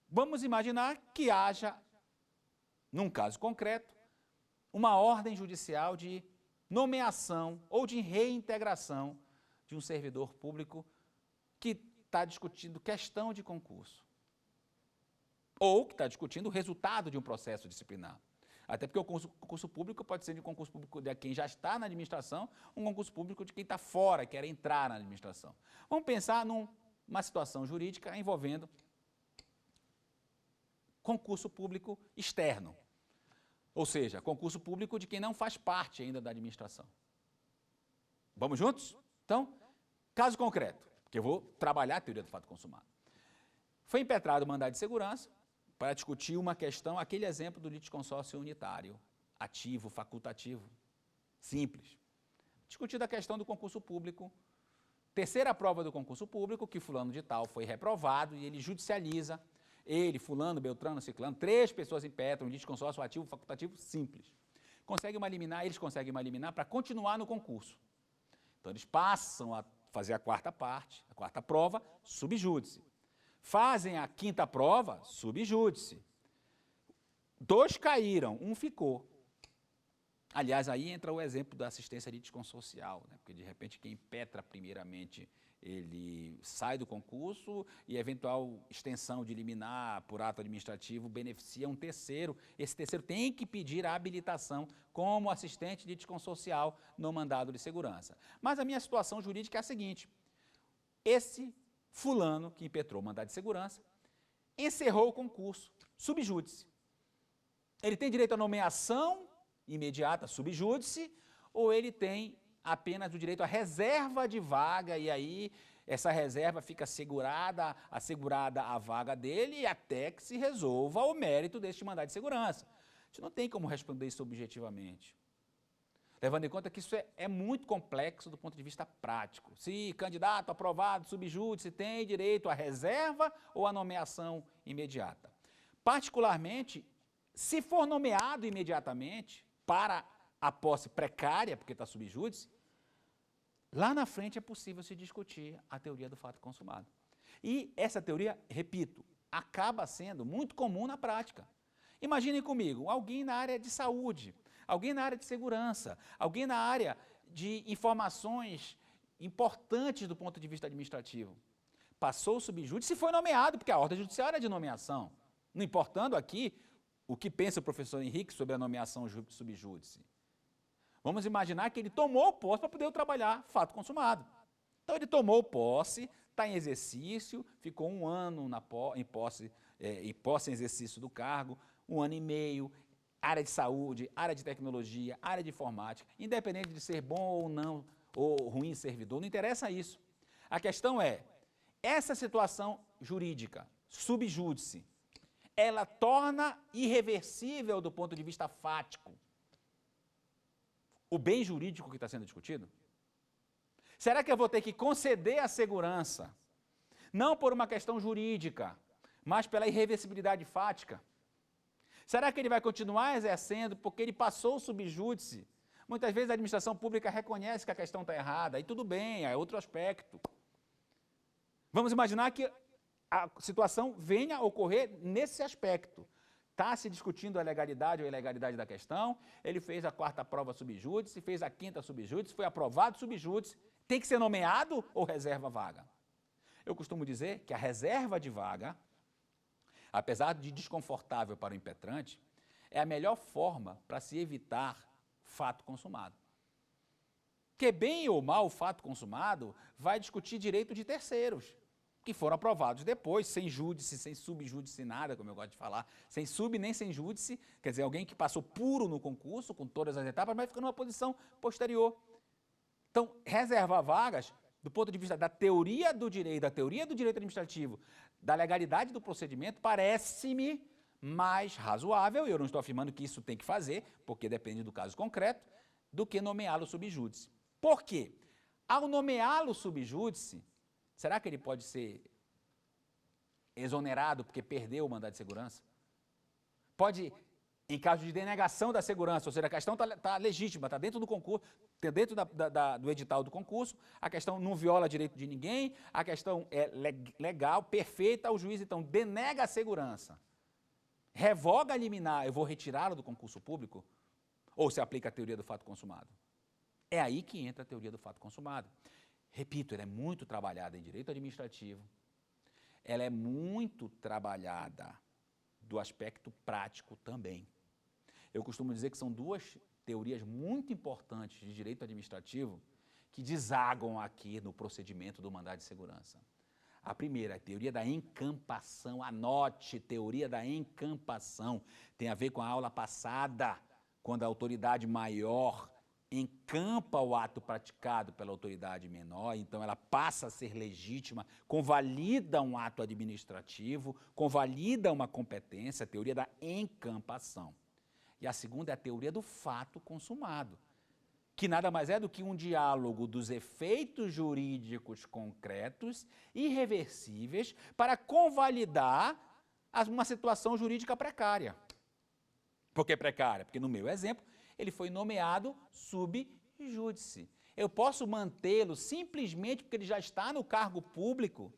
vamos imaginar que haja, num caso concreto, uma ordem judicial de nomeação ou de reintegração de um servidor público que está discutindo questão de concurso, ou que está discutindo o resultado de um processo disciplinar. Até porque o concurso público pode ser de concurso público de quem já está na administração, um concurso público de quem está fora, quer entrar na administração. Vamos pensar numa situação jurídica envolvendo concurso público externo, ou seja, concurso público de quem não faz parte ainda da administração. Vamos juntos? Então, caso concreto, que eu vou trabalhar a teoria do fato consumado. Foi impetrado o mandado de segurança para discutir uma questão, aquele exemplo do litisconsórcio unitário, ativo, facultativo, simples. Discutida a questão do concurso público, terceira prova do concurso público, que fulano de tal foi reprovado e ele judicializa, ele, fulano, beltrano, ciclano, 3 pessoas impetram, litisconsórcio ativo, facultativo, simples. Eles conseguem uma liminar para continuar no concurso. Então, eles passam a fazer a quarta parte, a quarta prova, subjúdice. Fazem a quinta prova, subjúdice. 2 caíram, 1 ficou. Aliás, aí entra o exemplo da assistência litisconsorcial, né? Porque, de repente, quem impetra primeiramente, ele sai do concurso e a eventual extensão de liminar por ato administrativo beneficia um terceiro. Esse terceiro tem que pedir a habilitação como assistente litisconsorcial no mandado de segurança. Mas a minha situação jurídica é a seguinte: esse fulano que impetrou o mandado de segurança encerrou o concurso, subjúdice. Ele tem direito à nomeação imediata, subjúdice, ou ele tem apenas o direito à reserva de vaga, e aí essa reserva fica assegurada a vaga dele até que se resolva o mérito deste mandado de segurança. A gente não tem como responder isso objetivamente, levando em conta que isso é muito complexo do ponto de vista prático. Se candidato aprovado, subjúdice, tem direito à reserva ou à nomeação imediata. Particularmente, se for nomeado imediatamente para a posse precária, porque está subjúdice, lá na frente é possível se discutir a teoria do fato consumado. E essa teoria, repito, acaba sendo muito comum na prática. Imaginem comigo, alguém na área de saúde, alguém na área de segurança, alguém na área de informações importantes do ponto de vista administrativo. Passou o subjúdice e foi nomeado, porque a ordem judiciária é de nomeação. Não importando aqui o que pensa o professor Henrique sobre a nomeação subjúdice. Vamos imaginar que ele tomou posse para poder trabalhar fato consumado. Então, ele tomou posse, está em exercício, ficou 1 ano em posse em exercício do cargo, 1 ano e meio, área de saúde, área de tecnologia, área de informática, independente de ser bom ou não, ou ruim servidor, não interessa isso. A questão é, essa situação jurídica, subjúdice, ela torna irreversível do ponto de vista fático o bem jurídico que está sendo discutido? Será que eu vou ter que conceder a segurança, não por uma questão jurídica, mas pela irreversibilidade fática? Será que ele vai continuar exercendo porque ele passou o subjúdice? Muitas vezes a administração pública reconhece que a questão está errada, e tudo bem, é outro aspecto. Vamos imaginar que a situação venha a ocorrer nesse aspecto. Está se discutindo a legalidade ou ilegalidade da questão, ele fez a 4ª prova subjúdice, fez a 5ª subjúdice, foi aprovado subjúdice, tem que ser nomeado ou reserva vaga? Eu costumo dizer que a reserva de vaga, apesar de desconfortável para o impetrante, é a melhor forma para se evitar fato consumado. Que bem ou mal o fato consumado vai discutir direito de terceiros, que foram aprovados depois, sem júdice, sem subjúdice, nada, como eu gosto de falar, sem sub nem sem júdice, quer dizer, alguém que passou puro no concurso, com todas as etapas, mas fica numa posição posterior. Então, reservar vagas, do ponto de vista da teoria do direito, administrativo, da legalidade do procedimento, parece-me mais razoável, eu não estou afirmando que isso tem que fazer, porque depende do caso concreto, do que nomeá-lo subjúdice. Por quê? Ao nomeá-lo subjúdice, será que ele pode ser exonerado porque perdeu o mandado de segurança? Pode, em caso de denegação da segurança, ou seja, a questão está legítima, está dentro do concurso, dentro do edital do concurso, a questão não viola direito de ninguém, a questão é legal, perfeita, o juiz então denega a segurança, revoga a liminar, eu vou retirá-lo do concurso público, ou se aplica a teoria do fato consumado? É aí que entra a teoria do fato consumado. Repito, ela é muito trabalhada em direito administrativo, ela é muito trabalhada do aspecto prático também. Eu costumo dizer que são duas teorias muito importantes de direito administrativo que desagam aqui no procedimento do mandado de segurança. A primeira, a teoria da encampação. Anote, teoria da encampação. Tem a ver com a aula passada, quando a autoridade maior encampa o ato praticado pela autoridade menor, então ela passa a ser legítima, convalida um ato administrativo, convalida uma competência, a teoria da encampação. E a segunda é a teoria do fato consumado, que nada mais é do que um diálogo dos efeitos jurídicos concretos, irreversíveis, para convalidar uma situação jurídica precária. Por que precária? Porque no meu exemplo, ele foi nomeado sub júdice. Eu posso mantê-lo simplesmente porque ele já está no cargo público,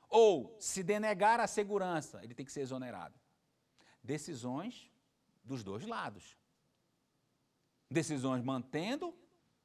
ou, se denegar a segurança, ele tem que ser exonerado. Decisões dos dois lados. Decisões mantendo,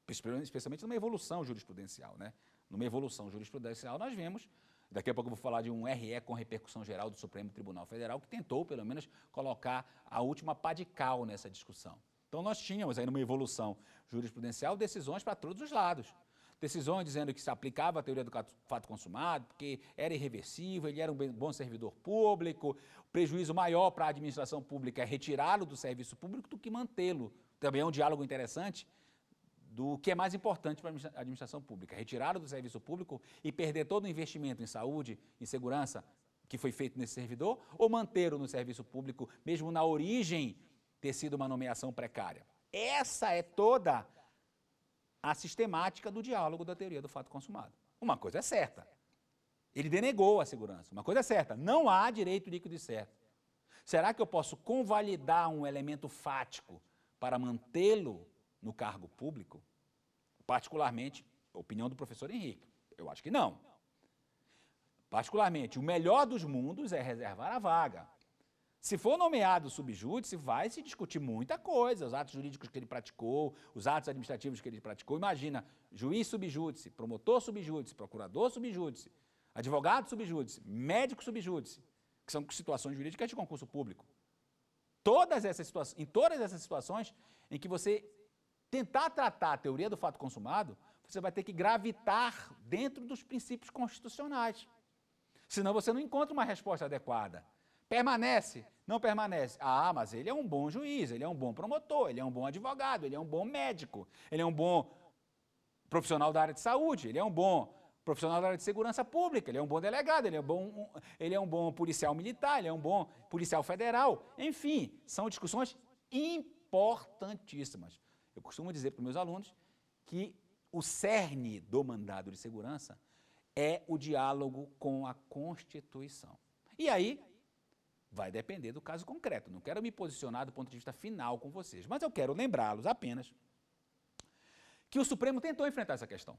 especialmente numa evolução jurisprudencial, né? Numa evolução jurisprudencial nós vemos, daqui a pouco eu vou falar de um RE com repercussão geral do Supremo Tribunal Federal, que tentou, pelo menos, colocar a última pá de cal nessa discussão. Então nós tínhamos aí numa evolução jurisprudencial decisões para todos os lados. Decisões dizendo que se aplicava a teoria do fato consumado, porque era irreversível, ele era um bom servidor público, o prejuízo maior para a administração pública é retirá-lo do serviço público do que mantê-lo. Também é um diálogo interessante do que é mais importante para a administração pública, retirá-lo do serviço público e perder todo o investimento em saúde, em segurança que foi feito nesse servidor, ou mantê-lo no serviço público, mesmo na origem ter sido uma nomeação precária. Essa é toda a sistemática do diálogo da teoria do fato consumado. Uma coisa é certa, ele denegou a segurança. Uma coisa é certa, não há direito líquido e certo. Será que eu posso convalidar um elemento fático para mantê-lo no cargo público? Particularmente, a opinião do professor Henrique, eu acho que não. Particularmente, o melhor dos mundos é reservar a vaga. Se for nomeado subjúdice, vai se discutir muita coisa, os atos jurídicos que ele praticou, os atos administrativos que ele praticou. Imagina, juiz subjúdice, promotor subjúdice, procurador subjúdice, advogado subjúdice, médico subjúdice, que são situações jurídicas de concurso público. Em todas essas situações em que você tentar tratar a teoria do fato consumado, você vai ter que gravitar dentro dos princípios constitucionais. Senão você não encontra uma resposta adequada. Permanece? Não permanece. Ah, mas ele é um bom juiz, ele é um bom promotor, ele é um bom advogado, ele é um bom médico, ele é um bom profissional da área de saúde, ele é um bom profissional da área de segurança pública, ele é um bom delegado, ele é um bom policial militar, ele é um bom policial federal. Enfim, são discussões importantíssimas. Eu costumo dizer para os meus alunos que o cerne do mandado de segurança é o diálogo com a Constituição. E aí, vai depender do caso concreto. Não quero me posicionar do ponto de vista final com vocês, mas eu quero lembrá-los apenas que o Supremo tentou enfrentar essa questão.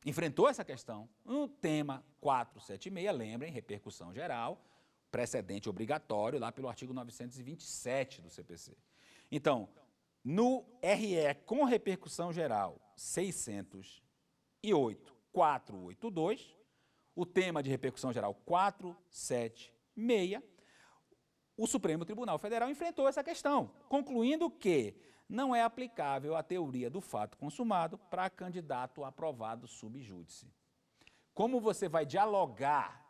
Enfrentou essa questão no tema 476, lembrem, repercussão geral, precedente obrigatório, lá pelo artigo 927 do CPC. Então, no RE com repercussão geral 608.482, o tema de repercussão geral 476, o Supremo Tribunal Federal enfrentou essa questão, concluindo que não é aplicável a teoria do fato consumado para candidato aprovado sub júdice. Como você vai dialogar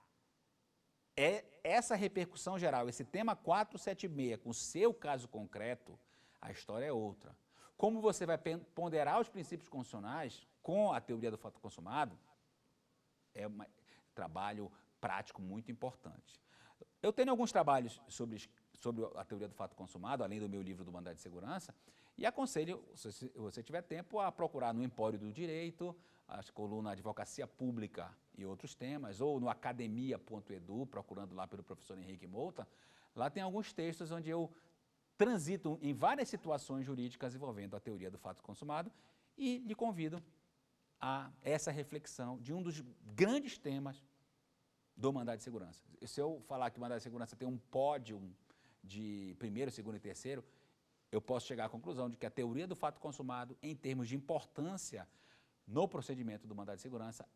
essa repercussão geral, esse tema 476 com o seu caso concreto, a história é outra. Como você vai ponderar os princípios constitucionais com a teoria do fato consumado, é um trabalho prático muito importante. Eu tenho alguns trabalhos sobre a teoria do fato consumado, além do meu livro do Mandado de Segurança, e aconselho, se você tiver tempo, a procurar no Empório do Direito, a coluna Advocacia Pública e outros temas, ou no academia.edu, procurando lá pelo professor Henrique Mouta. Lá tem alguns textos onde eu transito em várias situações jurídicas envolvendo a teoria do fato consumado e lhe convido a essa reflexão de um dos grandes temas do mandado de segurança. Se eu falar que o mandado de segurança tem um pódio de primeiro, segundo e terceiro, eu posso chegar à conclusão de que a teoria do fato consumado, em termos de importância no procedimento do mandado de segurança,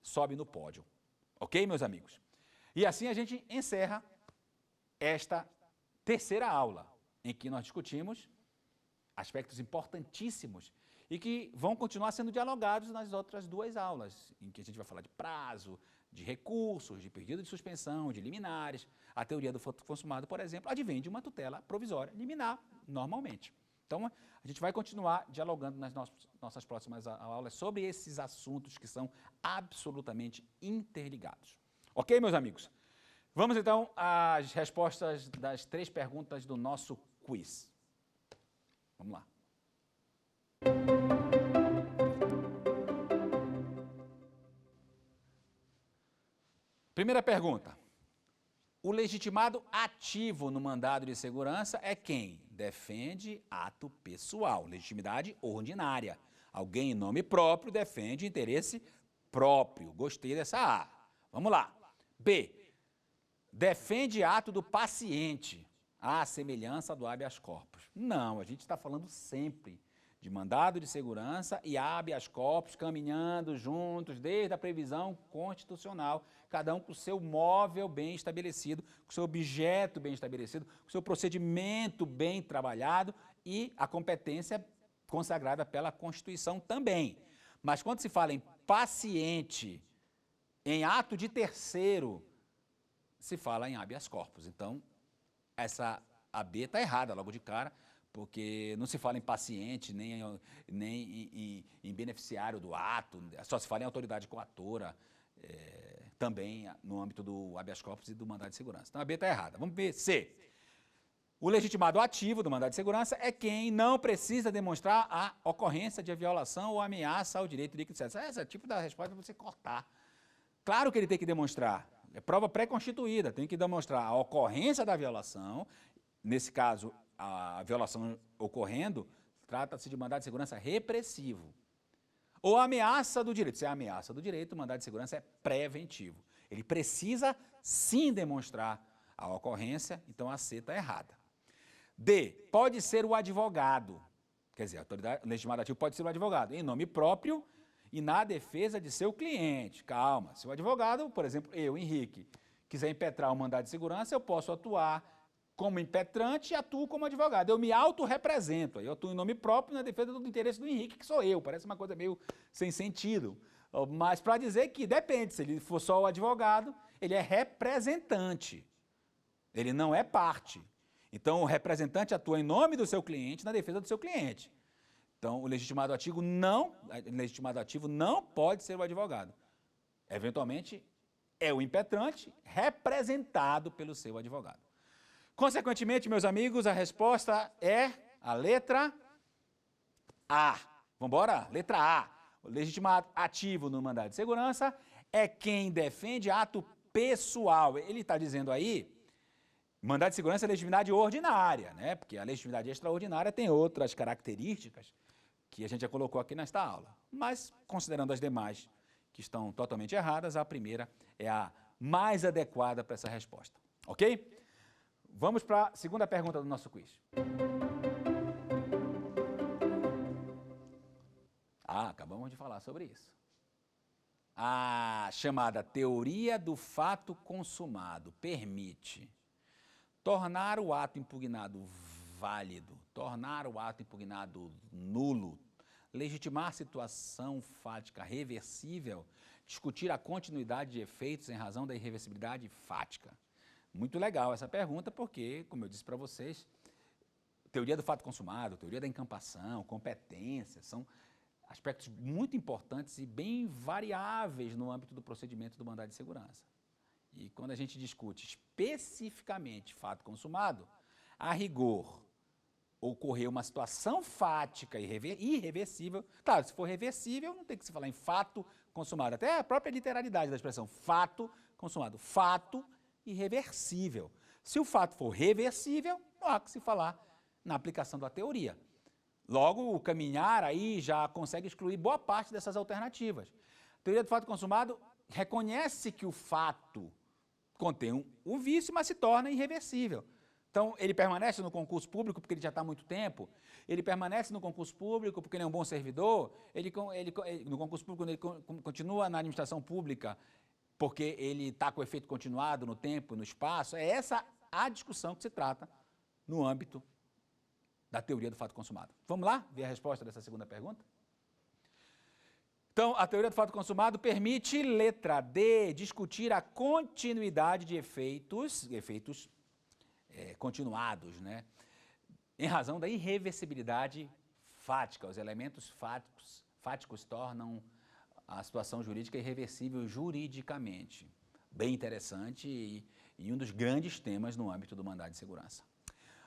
sobe no pódio. Ok, meus amigos? E assim a gente encerra esta terceira aula. em que nós discutimos aspectos importantíssimos e que vão continuar sendo dialogados nas outras 2 aulas, em que a gente vai falar de prazo, de recursos, de pedido de suspensão, de liminares. A teoria do fato consumado, por exemplo, advém de uma tutela provisória liminar, normalmente. Então, a gente vai continuar dialogando nas nossas próximas aulas sobre esses assuntos que são absolutamente interligados. Ok, meus amigos? Vamos, então, às respostas das 3 perguntas do nosso quiz. Vamos lá. Primeira pergunta. O legitimado ativo no mandado de segurança é quem? Defende ato pessoal, legitimidade ordinária. Alguém em nome próprio defende interesse próprio. Gostei dessa A. Vamos lá. B. Defende ato do paciente, à semelhança do habeas corpus. Não, a gente está falando sempre de mandado de segurança e habeas corpus caminhando juntos desde a previsão constitucional, cada um com o seu móvel bem estabelecido, com o seu objeto bem estabelecido, com o seu procedimento bem trabalhado e a competência consagrada pela Constituição também. Mas quando se fala em paciente, em ato de terceiro, se fala em habeas corpus. Então, essa AB está errada logo de cara, porque não se fala em paciente, nem em beneficiário do ato, só se fala em autoridade coatora, também no âmbito do habeas corpus e do mandado de segurança. Então, a B está errada. Vamos ver C. O legitimado ativo do mandado de segurança é quem não precisa demonstrar a ocorrência de violação ou ameaça ao direito líquido, etc. Esse é o tipo da resposta para você cortar. Claro que ele tem que demonstrar, é prova pré-constituída, tem que demonstrar a ocorrência da violação, nesse caso, a violação ocorrendo, trata-se de mandado de segurança repressivo. Ou ameaça do direito. Se é ameaça do direito, o mandado de segurança é preventivo. Ele precisa, sim, demonstrar a ocorrência, então a C está errada. D. Pode ser o advogado. Quer dizer, a autoridade legitimada ativa pode ser o advogado, em nome próprio e na defesa de seu cliente. Calma. Se o advogado, por exemplo, eu, Henrique, quiser impetrar o mandado de segurança, eu posso atuar como impetrante e atuo como advogado. Eu me autorrepresento. Eu atuo em nome próprio na defesa do interesse do Henrique, que sou eu. Parece uma coisa meio sem sentido. Mas para dizer que depende, se ele for só o advogado, ele é representante. Ele não é parte. Então, o representante atua em nome do seu cliente, na defesa do seu cliente. Então, o legitimado ativo não pode ser o advogado. Eventualmente, é o impetrante representado pelo seu advogado. Consequentemente, meus amigos, a resposta é a letra A. Vamos embora? Letra A. O legitimado ativo no mandado de segurança é quem defende ato pessoal. Ele está dizendo aí, mandado de segurança é legitimidade ordinária, né? Porque a legitimidade extraordinária tem outras características que a gente já colocou aqui nesta aula. Mas, considerando as demais que estão totalmente erradas, a primeira é a mais adequada para essa resposta. Ok? Vamos para a segunda pergunta do nosso quiz. Acabamos de falar sobre isso. A chamada teoria do fato consumado permite tornar o ato impugnado válido, tornar o ato impugnado nulo, legitimar situação fática reversível, discutir a continuidade de efeitos em razão da irreversibilidade fática. Muito legal essa pergunta porque, como eu disse para vocês, teoria do fato consumado, teoria da encampação, competência, são aspectos muito importantes e bem variáveis no âmbito do procedimento do mandado de segurança. E quando a gente discute especificamente fato consumado, a rigor, ocorreu uma situação fática irreversível. Claro, se for reversível, não tem que se falar em fato consumado. Até a própria literalidade da expressão fato consumado. Fato irreversível. Se o fato for reversível, não há que se falar na aplicação da teoria. Logo, o caminhar aí já consegue excluir boa parte dessas alternativas. A teoria do fato consumado reconhece que o fato contém um vício, mas se torna irreversível. Então, ele permanece no concurso público porque ele já está há muito tempo, ele permanece no concurso público porque ele é um bom servidor, no concurso público ele continua na administração pública porque ele está com efeito continuado no tempo e no espaço. É essa a discussão que se trata no âmbito da teoria do fato consumado. Vamos lá ver a resposta dessa segunda pergunta? Então, a teoria do fato consumado permite, letra D, discutir a continuidade de efeitos continuados, né? Em razão da irreversibilidade fática. Os elementos fáticos tornam a situação jurídica irreversível juridicamente. Bem interessante e um dos grandes temas no âmbito do mandado de segurança.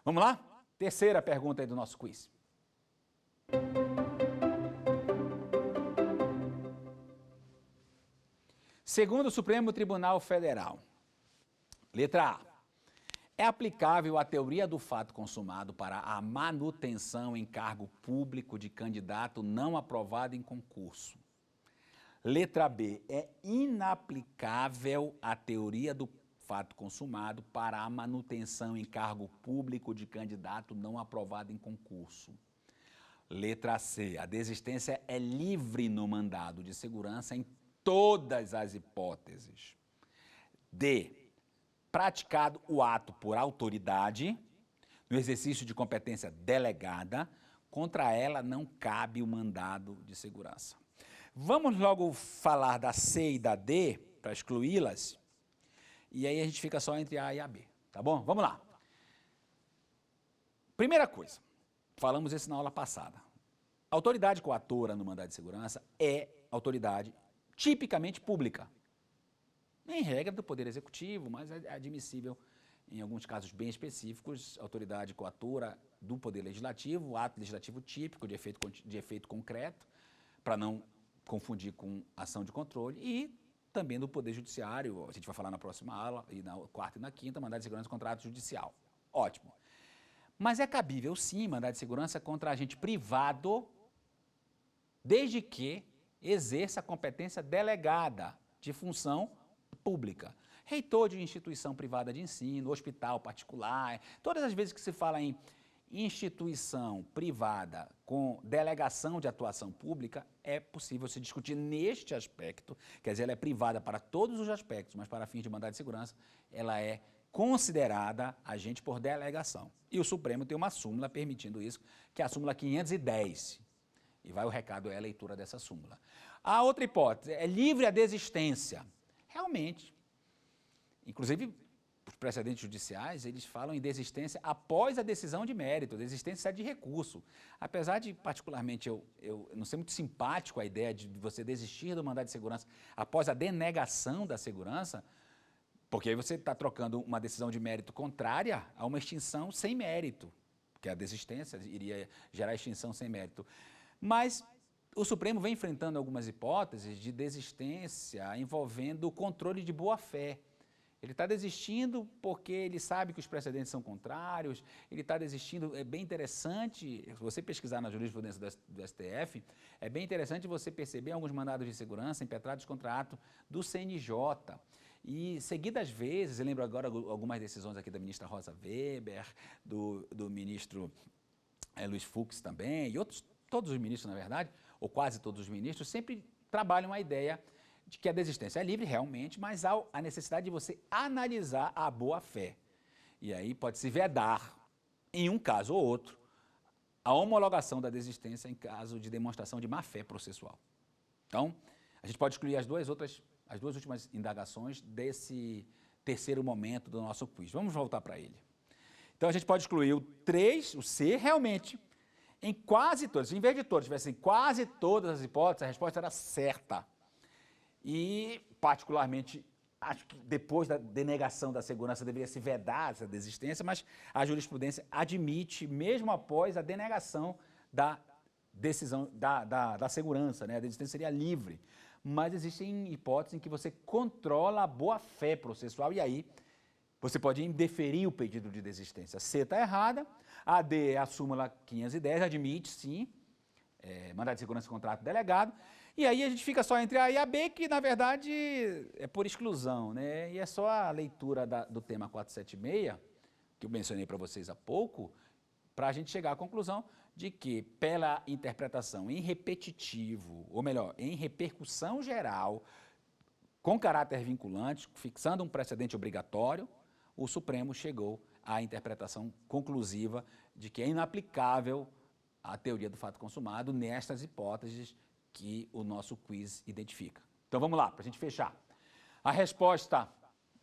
Vamos lá? Terceira pergunta aí do nosso quiz. Segundo o Supremo Tribunal Federal, letra A, é aplicável a teoria do fato consumado para a manutenção em cargo público de candidato não aprovado em concurso. Letra B, é inaplicável a teoria do fato consumado para a manutenção em cargo público de candidato não aprovado em concurso. Letra C, a desistência é livre no mandado de segurança em todas as hipóteses. D, praticado o ato por autoridade, no exercício de competência delegada, contra ela não cabe o mandado de segurança. Vamos logo falar da C e da D, para excluí-las, e aí a gente fica só entre A e a B, tá bom? Vamos lá. Primeira coisa, falamos isso na aula passada. A autoridade coatora no mandado de segurança é autoridade tipicamente pública. Em regra do Poder Executivo, mas é admissível, em alguns casos bem específicos, autoridade coatora do Poder Legislativo, ato legislativo típico de efeito concreto, para não confundir com ação de controle, e também do Poder Judiciário, a gente vai falar na próxima aula, e na quarta e na quinta, mandado de segurança e contrato judicial. Ótimo. Mas é cabível, sim, mandado de segurança contra agente privado, desde que exerça a competência delegada de função pública. Reitor de instituição privada de ensino, hospital particular, todas as vezes que se fala em instituição privada com delegação de atuação pública, é possível se discutir neste aspecto, quer dizer, ela é privada para todos os aspectos, mas para fins de mandado de segurança, ela é considerada agente por delegação. E o Supremo tem uma súmula permitindo isso, que é a súmula 510. E vai o recado, é a leitura dessa súmula. A outra hipótese é livre a desistência. Realmente, inclusive, os precedentes judiciais, eles falam em desistência após a decisão de mérito, desistência de recurso. Apesar de, particularmente, eu não ser muito simpático à ideia de você desistir do mandado de segurança após a denegação da segurança, porque aí você está trocando uma decisão de mérito contrária a uma extinção sem mérito, porque a desistência iria gerar extinção sem mérito. Mas o Supremo vem enfrentando algumas hipóteses de desistência envolvendo o controle de boa-fé. Ele está desistindo porque ele sabe que os precedentes são contrários, ele está desistindo, é bem interessante, se você pesquisar na jurisprudência do STF, é bem interessante você perceber alguns mandados de segurança impetrados contra ato do CNJ. E, seguidas vezes, eu lembro agora algumas decisões aqui da ministra Rosa Weber, do ministro Luiz Fux também, e outros, todos os ministros, na verdade, ou quase todos os ministros, sempre trabalham a ideia de que a desistência é livre, realmente, mas há a necessidade de você analisar a boa-fé. E aí pode-se vedar, em um caso ou outro, a homologação da desistência em caso de demonstração de má-fé processual. Então, a gente pode excluir as duas últimas indagações desse terceiro momento do nosso quiz. Vamos voltar para ele. Então, a gente pode excluir o 3, o C, realmente, em quase todas, em vez de todas, tivessem quase todas as hipóteses, a resposta era certa. E, particularmente, acho que depois da denegação da segurança deveria se vedar essa desistência, mas a jurisprudência admite, mesmo após a denegação da decisão da segurança, né? A desistência seria livre. Mas existem hipóteses em que você controla a boa-fé processual e aí você pode indeferir o pedido de desistência. C está errada, a D é a súmula 510, admite, sim, mandado de segurança e contrato delegado, e aí a gente fica só entre A e a B, que na verdade é por exclusão, né? E é só a leitura do tema 476, que eu mencionei para vocês há pouco, para a gente chegar à conclusão de que, pela interpretação em repetitivo, ou melhor, em repercussão geral, com caráter vinculante, fixando um precedente obrigatório, o Supremo chegou a interpretação conclusiva de que é inaplicável a teoria do fato consumado nestas hipóteses que o nosso quiz identifica. Então vamos lá, para a gente fechar. A resposta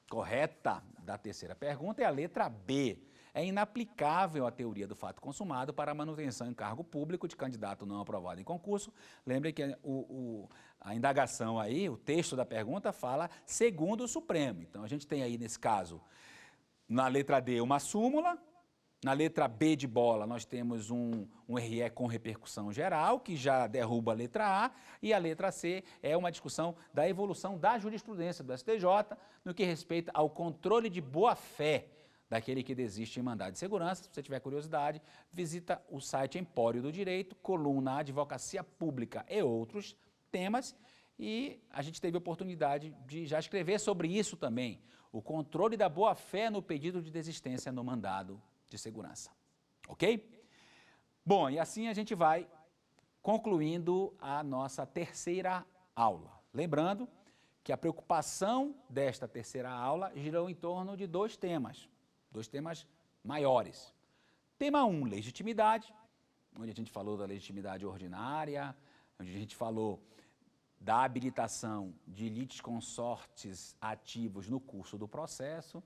correta da terceira pergunta é a letra B. É inaplicável a teoria do fato consumado para a manutenção em cargo público de candidato não aprovado em concurso. Lembre que a indagação aí, o texto da pergunta fala segundo o Supremo. Então a gente tem aí nesse caso, na letra D, uma súmula. Na letra B de bola, nós temos um RE com repercussão geral, que já derruba a letra A, e a letra C é uma discussão da evolução da jurisprudência do STJ no que respeita ao controle de boa-fé daquele que desiste em mandado de segurança. Se você tiver curiosidade, visita o site Empório do Direito, coluna Advocacia Pública e outros temas, e a gente teve a oportunidade de já escrever sobre isso também, o controle da boa-fé no pedido de desistência no mandado de segurança, ok? Bom, e assim a gente vai concluindo a nossa terceira aula. Lembrando que a preocupação desta terceira aula girou em torno de dois temas maiores. Tema 1, legitimidade, onde a gente falou da legitimidade ordinária, onde a gente falou da habilitação de litisconsortes ativos no curso do processo,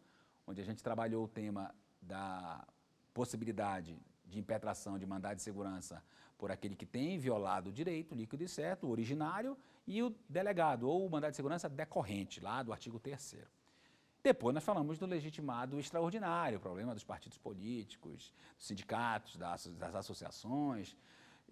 onde a gente trabalhou o tema da possibilidade de impetração de mandado de segurança por aquele que tem violado o direito líquido e certo, o originário, e o delegado, ou o mandado de segurança decorrente, lá do artigo 3º. Depois nós falamos do legitimado extraordinário, o problema dos partidos políticos, dos sindicatos, das associações,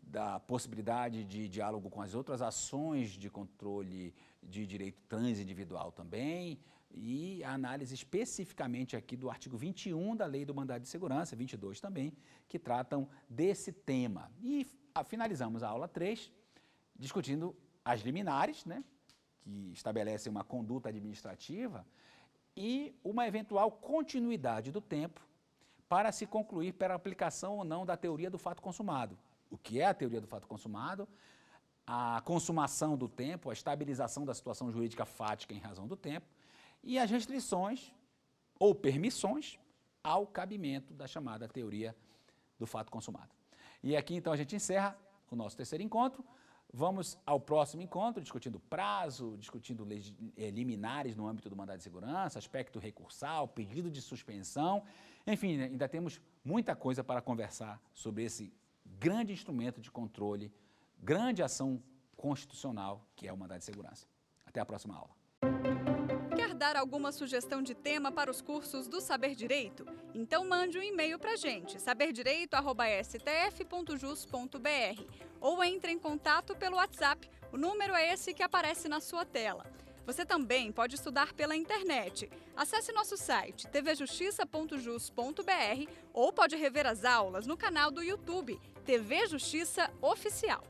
da possibilidade de diálogo com as outras ações de controle de direito transindividual também, e a análise especificamente aqui do artigo 21 da Lei do Mandado de Segurança, 22 também, que tratam desse tema. E finalizamos a aula 3 discutindo as liminares, né, que estabelecem uma conduta administrativa e uma eventual continuidade do tempo para se concluir pela aplicação ou não da teoria do fato consumado. O que é a teoria do fato consumado? A consumação do tempo, a estabilização da situação jurídica fática em razão do tempo, e as restrições ou permissões ao cabimento da chamada teoria do fato consumado. E aqui então a gente encerra o nosso terceiro encontro. Vamos ao próximo encontro, discutindo prazo, discutindo liminares no âmbito do mandado de segurança, aspecto recursal, pedido de suspensão, enfim, ainda temos muita coisa para conversar sobre esse grande instrumento de controle, grande ação constitucional que é o mandado de segurança. Até a próxima aula. Quer dar alguma sugestão de tema para os cursos do Saber Direito? Então mande um e-mail para a gente, saberdireito@stf.jus.br, ou entre em contato pelo WhatsApp, o número é esse que aparece na sua tela. Você também pode estudar pela internet. Acesse nosso site tvjustiça.jus.br ou pode rever as aulas no canal do YouTube TV Justiça Oficial.